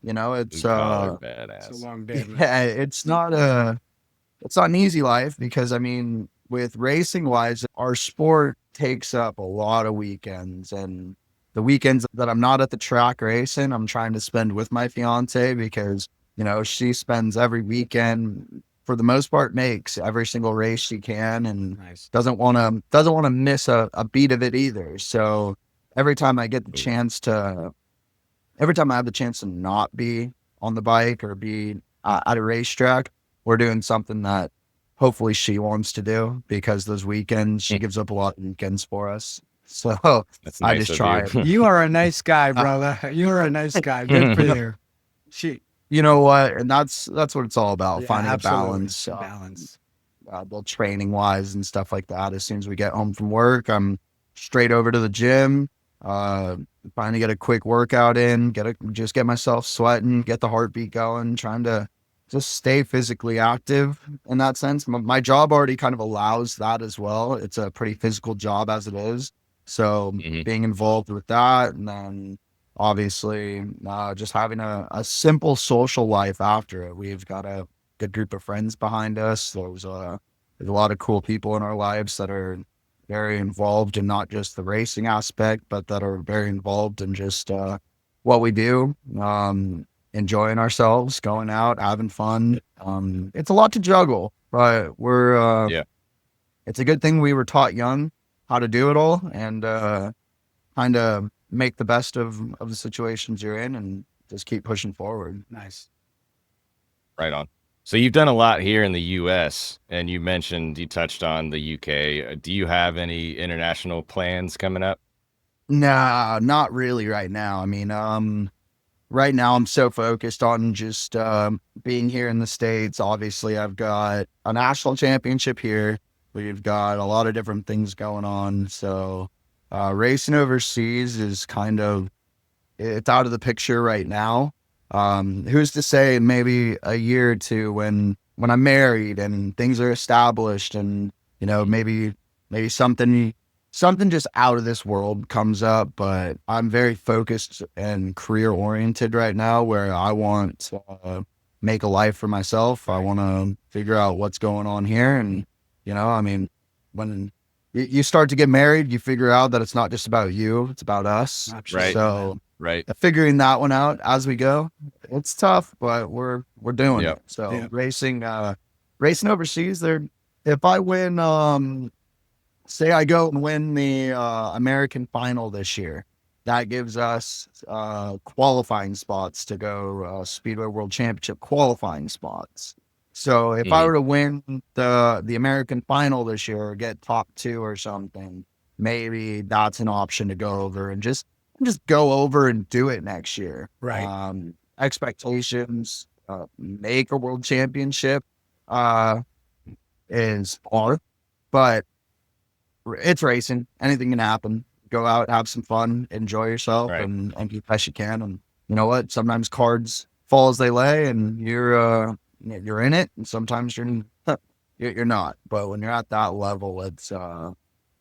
it's a long day, man. Yeah, it's not an easy life because with racing wise, our sport takes up a lot of weekends, and the weekends that I'm not at the track racing, I'm trying to spend with my fiance because she spends every weekend, for the most part, makes every single race she can, and doesn't want to miss a beat of it either. So every time I have the chance to not be on the bike or be at a racetrack, we're doing something that hopefully she wants to do, because those weekends she gives up a lot of weekends for us. So that's I nice just try it. You are a nice guy, brother. You're a nice guy. Good for you. You know what? And that's what it's all about, finding a balance. Well, training wise and stuff like that. As soon as we get home from work, I'm straight over to the gym, trying to get a quick workout in, just get myself sweating, get the heartbeat going, trying to just stay physically active in that sense. My job already kind of allows that as well. It's a pretty physical job as it is. So being involved with that, and then obviously just having a simple social life after it. We've got a good group of friends behind us. There's a lot of cool people in our lives that are very involved in not just the racing aspect, but that are very involved in just what we do, enjoying ourselves, going out, having fun. It's a lot to juggle, but it's a good thing we were taught young how to do it all, and kind of make the best of the situations you're in and just keep pushing forward. Nice. Right on. So you've done a lot here in the U.S., and you touched on the U.K. Do you have any international plans coming up? Nah, not really right now. I mean, right now I'm so focused on just being here in the States. Obviously, I've got a national championship here. We've got a lot of different things going on. So racing overseas is kind of, it's out of the picture right now. Who's to say maybe a year or two when I'm married and things are established and, maybe something just out of this world comes up, but I'm very focused and career oriented right now where I want to make a life for myself. I want to figure out what's going on here. And, I mean, when you start to get married, you figure out that it's not just about you, it's about us. Right. So right. Figuring that one out as we go, it's tough, but we're doing Yep. it. So Yep. racing overseas there, if I win, say I go and win the American final this year, that gives us qualifying spots to go Speedway World Championship qualifying spots. So if I were to win the American final this year or get top 2 or something, maybe that's an option to go over and just go over and do it next year. Right. Expectations, make a world championship is hard, but it's racing. Anything can happen. Go out, have some fun, enjoy yourself, Right. and do the best you can. And you know what? Sometimes cards fall as they lay, and you're in it, and sometimes you're not. But when you're at that level, it's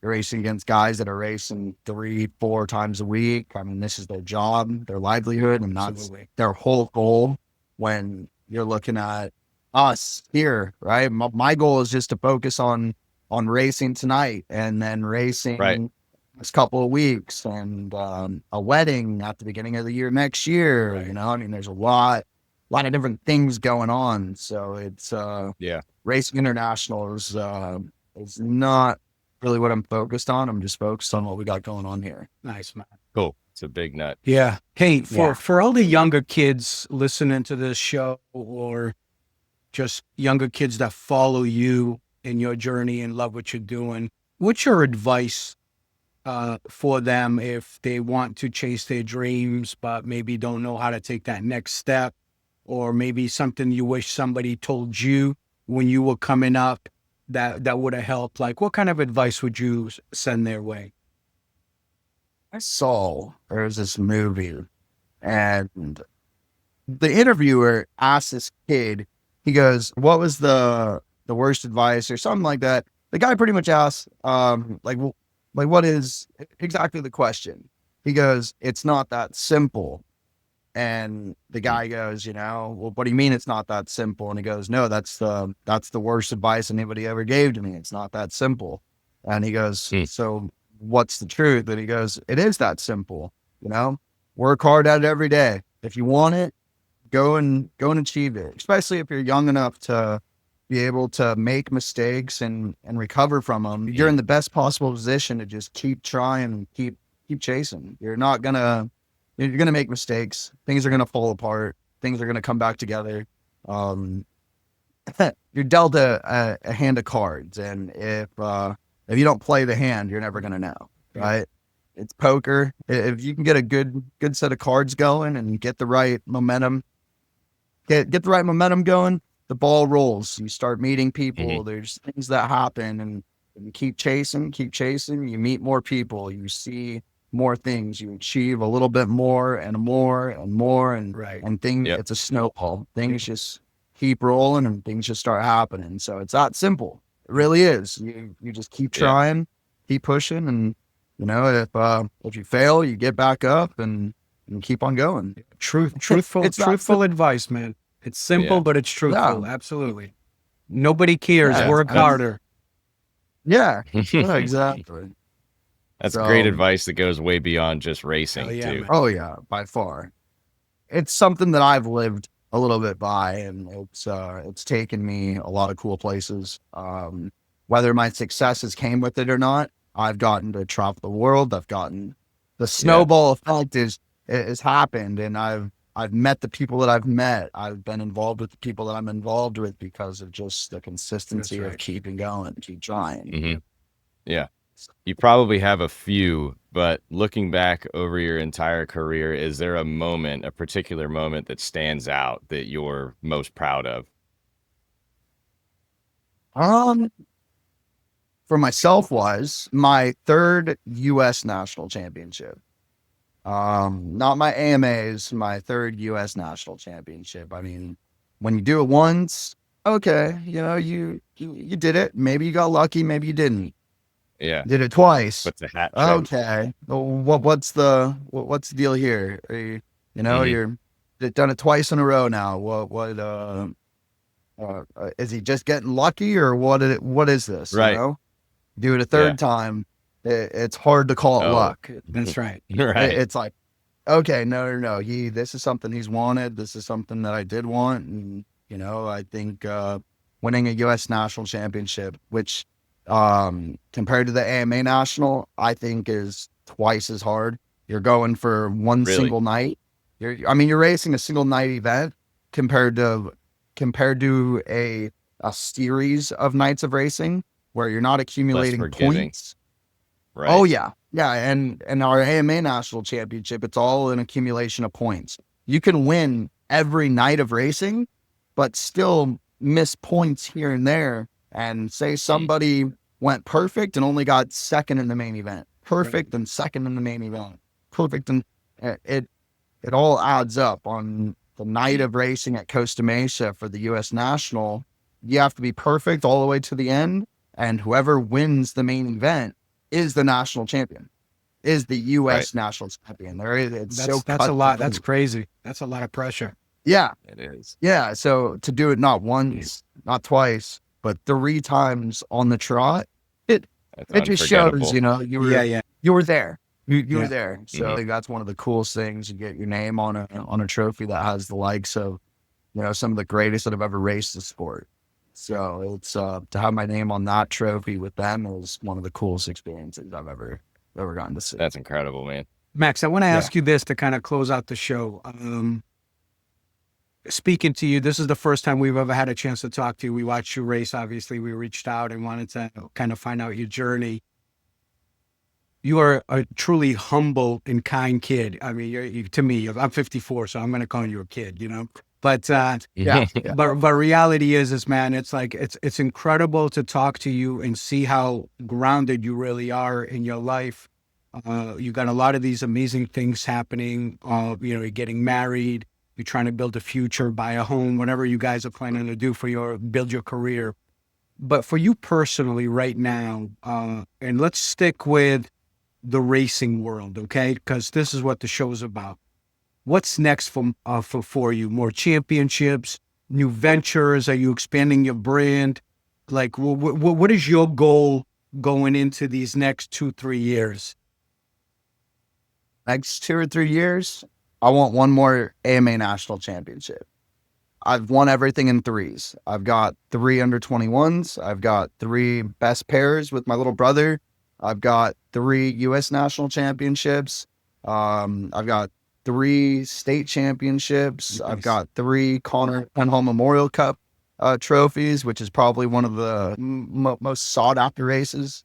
you're racing against guys that are racing 3-4 times a week. I mean, this is their job, their livelihood, and that's Absolutely. their whole goal. When you're looking at us here, right? My goal is just to focus on racing tonight and then racing Right. this couple of weeks and a wedding at the beginning of the year next year. Right. I mean, there's a lot of different things going on. So it's Yeah. racing international is not really what I'm focused on. I'm just focused on what we got going on here. Nice, man. Cool. It's a big nut. Yeah. Hey, Yeah. for all the younger kids listening to this show or just younger kids that follow you in your journey and love what you're doing, what's your advice for them if they want to chase their dreams, but maybe don't know how to take that next step, or maybe something you wish somebody told you when you were coming up that would have helped? Like, what kind of advice would you send their way? I saw there was this movie and the interviewer asked this kid, he goes, what was the worst advice or something like that. The guy pretty much asked, like what is exactly the question? He goes, it's not that simple. And the guy goes, well, what do you mean it's not that simple? And he goes, no, that's the worst advice anybody ever gave to me. It's not that simple. And he goes, so what's the truth? And he goes, it is that simple. Work hard at it every day. If you want it, go and achieve it, especially if you're young enough to be able to make mistakes and recover from them. You're in the best possible position to just keep trying and keep chasing. You're gonna make mistakes. Things are gonna fall apart. Things are gonna come back together. You're dealt a hand of cards, and if you don't play the hand, you're never gonna know, right? It's poker. If you can get a good set of cards going and get the right momentum, get the right momentum going, the ball rolls. You start meeting people. There's things that happen, and you keep chasing. You meet more people. You see more things. You achieve a little bit more and more and more, and Right. and things. Yep. It's a snowball. Things just keep rolling, and things just start happening. So it's that simple. It really is. You just keep trying, keep pushing, and if you fail, you get back up and keep on going. Truthful advice, man. It's simple, but it's truthful. Yeah. Absolutely. Nobody cares. Yeah, Work harder. Yeah, exactly. That's So- great advice that goes way beyond just racing, Hell yeah, too. man. Oh yeah, by far. It's something that I've lived a little bit by, and it's taken me a lot of cool places. Whether my successes came with it or not, I've gotten to travel the world. I've gotten the snowball effect is happened, and I've I've met the people that I've met. I've been involved with the people that I'm involved with because of just the consistency of keeping going, keep trying. Mm-hmm. Yeah. You probably have a few, but looking back over your entire career, is there a particular moment that stands out that you're most proud of? For myself was my third U.S. national championship. Not my AMAs, my third U.S. national championship. I mean, when you do it once, okay, you did it. Maybe you got lucky, maybe you didn't. Yeah. Did it twice. What's the hat? Okay. What's the deal here? You're done it twice in a row now. Is he just getting lucky, or what is this? Right. Do it a third time. It's hard to call it luck. That's right. Right. It's like, okay, no. This is something he's wanted. This is something that I did want. And, I think winning a U.S. national championship, which compared to the AMA national, I think is twice as hard. You're going for one single night. You're racing a single night event compared to a series of nights of racing where you're not accumulating points. Right. Oh yeah. And our AMA national championship, it's all an accumulation of points. You can win every night of racing, but still miss points here and there. And say somebody went perfect and only got second in the main event, perfect and second in the main event, perfect, and it all adds up on the night of racing at Costa Mesa for the U.S. National. You have to be perfect all the way to the end, and whoever wins the main event is the national champion, is the U.S. national champion. That's a lot. That's crazy. That's a lot of pressure. Yeah, it is. Yeah, so to do it not once, not twice, but 3 times on the trot, it just shows, you were there. You were there. So I think that's one of the coolest things. You get your name on a trophy that has the likes of, some of the greatest that have ever raced the sport. So it's to have my name on that trophy with them is one of the coolest experiences I've ever gotten to see. That's incredible, man. Max, I want to ask you this to kind of close out the show. Speaking to you, this is the first time we've ever had a chance to talk to you. We watched you race. Obviously, we reached out and wanted to kind of find out your journey. You are a truly humble and kind kid. I mean, to me, I'm 54, so I'm going to call you a kid, But but reality is man, it's like it's incredible to talk to you and see how grounded you really are in your life. You got a lot of these amazing things happening. You're getting married. You're trying to build a future, buy a home, whatever you guys are planning to do build your career. But for you personally right now, and let's stick with the racing world, okay? Because this is what the show is about. What's next for you? More championships, new ventures? Are you expanding your brand? Like, what is your goal going into these next 2-3 years? Next 2 or 3 years, I want one more AMA national championship. I've won everything in 3s. I've got 3 under 21s. I've got 3 best pairs with my little brother. I've got 3 U.S. national championships. I've got 3 state championships. Nice. I've got 3 Connor Penhall Memorial Cup trophies, which is probably one of the most sought after races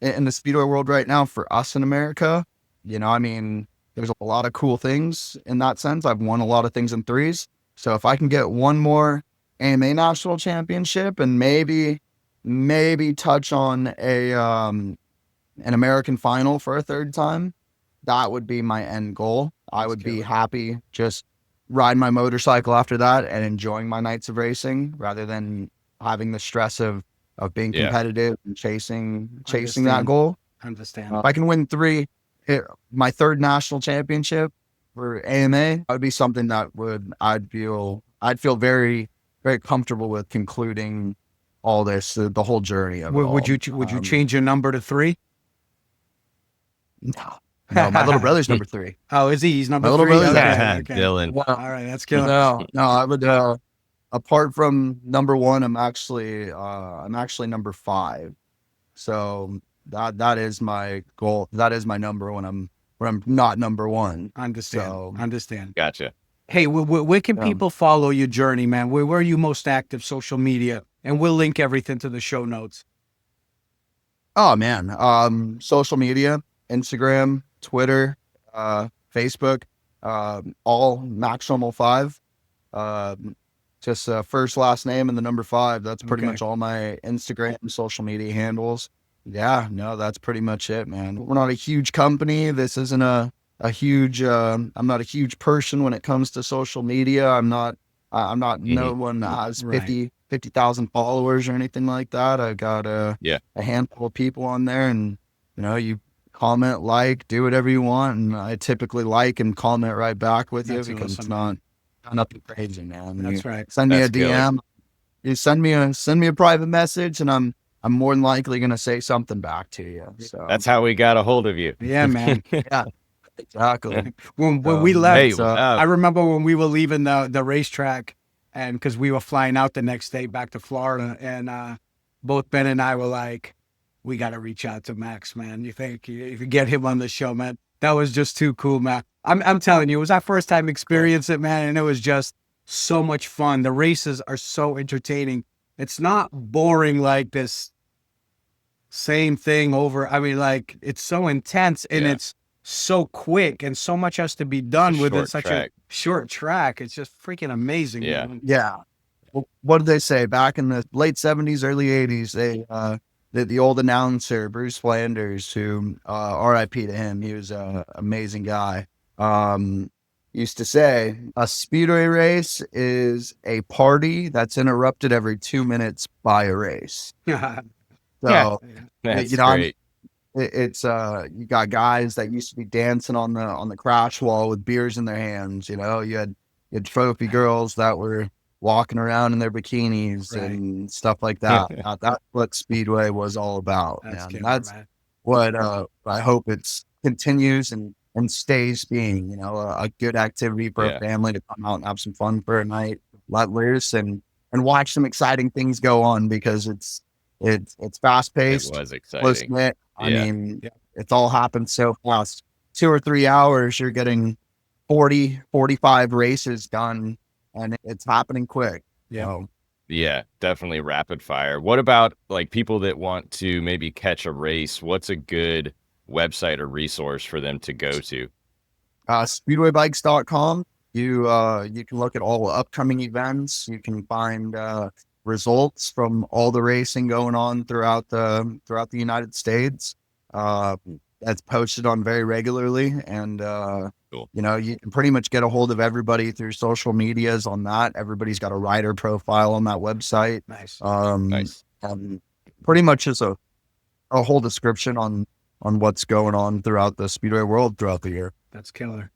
in the Speedway world right now for us in America. There's a lot of cool things in that sense. I've won a lot of things in 3s. So if I can get one more AMA national championship and maybe touch on an American final for a 3rd time, that would be my end goal. I would be happy just riding my motorcycle after that and enjoying my nights of racing rather than having the stress of being competitive and chasing that goal. Understand. If I can win 3, my 3rd national championship for AMA, that would be something that I'd feel very, very comfortable with concluding all this, the whole journey of it all. Would you change your number to 3? No, my little brother's number 3. Oh, is he? He's number 3? My little brother's okay. Dylan. Well, all right, that's good. No, I would. Apart from number 1, I'm actually number 5. So that is my goal. That is my number when I'm not number 1. Understand. Gotcha. Hey, where can Um, people follow your journey, man? Where are you most active? Social media, and we'll link everything to the show notes. Oh man, social media, Instagram, Twitter, Facebook, all Max Ruml 5. Just first, last name, and the number 5. That's pretty Okay. much all my Instagram social media handles. Yeah, no, that's pretty much it, man. We're not a huge company. This isn't a huge. I'm not a huge person when it comes to social media. I'm not. No one that has Right. 50,000 followers or anything like that. I got Yeah. a handful of people on there, and you comment, like, do whatever you want, and I typically like and comment right back with you That's because awesome, it's man. not nothing crazy, man. That's You right. send me That's a killer. DM, you send me a private message, and I'm more than likely gonna say something back to you. So That's how we got a hold of you. Yeah, man. yeah, exactly. When So, we left, Hey, it's, I remember when we were leaving the racetrack, and because we were flying out the next day back to Florida, and both Ben and I were like, we got to reach out to Max, man. You think if you get him on the show, man, that was just too cool, man. I'm telling you, it was our first time experience it, man, and it was just so much fun. The races are so entertaining. It's not boring like this same thing over. I mean, like, it's so intense and Yeah. it's so quick and so much has to be It's done a within short such track. a short track. It's just freaking amazing. Yeah. Man. yeah. Well, what did they say back in the late 70s, early 80s? The old announcer Bruce Flanders, who R.I.P. to him, he was a amazing guy. Used to say a speedway race is a party that's interrupted every 2 minutes by a race. So That's I'm great. it's you got guys that used to be dancing on the crash wall with beers in their hands. You had trophy girls that were walking around in their bikinis Right. and stuff like that. That's what Speedway was all about. That's Man. killer, That's man. what I hope it's continues and stays being. A good activity for a Yeah. family to come out and have some fun for a night, let loose, and watch some exciting things go on because it's fast It paced, was close exciting. knit. I Yeah. mean, it's all happened so fast. 2 or 3 hours, you're getting 40, 45 races done, and it's happening quick. Yeah. So, Yeah, definitely rapid fire. What about like people that want to maybe catch a race? What's a good website or resource for them to go to? speedwaybikes.com. You can look at all the upcoming events. You can find results from all the racing going on throughout the United States. That's posted on very regularly, and Cool. you can pretty much get a hold of everybody through social medias on that. Everybody's got a rider profile on that website. Nice. Nice. And pretty much is a whole description on what's going on throughout the Speedway world throughout the year. That's killer.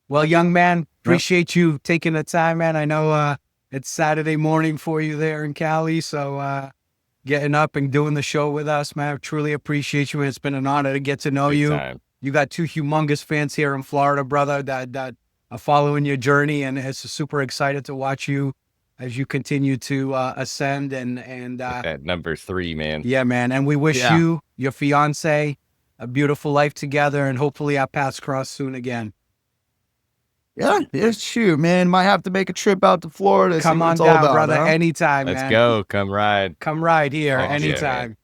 Well, young man, appreciate you taking the time, man. I know it's Saturday morning for you there in Cali, so getting up and doing the show with us, man. I truly appreciate you. It's been an honor to get to know Big you. time. You got 2 humongous fans here in Florida, brother, that are following your journey, and it's super excited to watch you as you continue to ascend and At number 3, man. yeah, man. And we wish Yeah. you, your fiance, a beautiful life together, and hopefully our paths cross soon again. Yeah, shoot, man. Might have to make a trip out to Florida. Come see what on it's all down, about, brother. huh? Anytime, Let's man. go. Come ride. Come right here Awesome. anytime.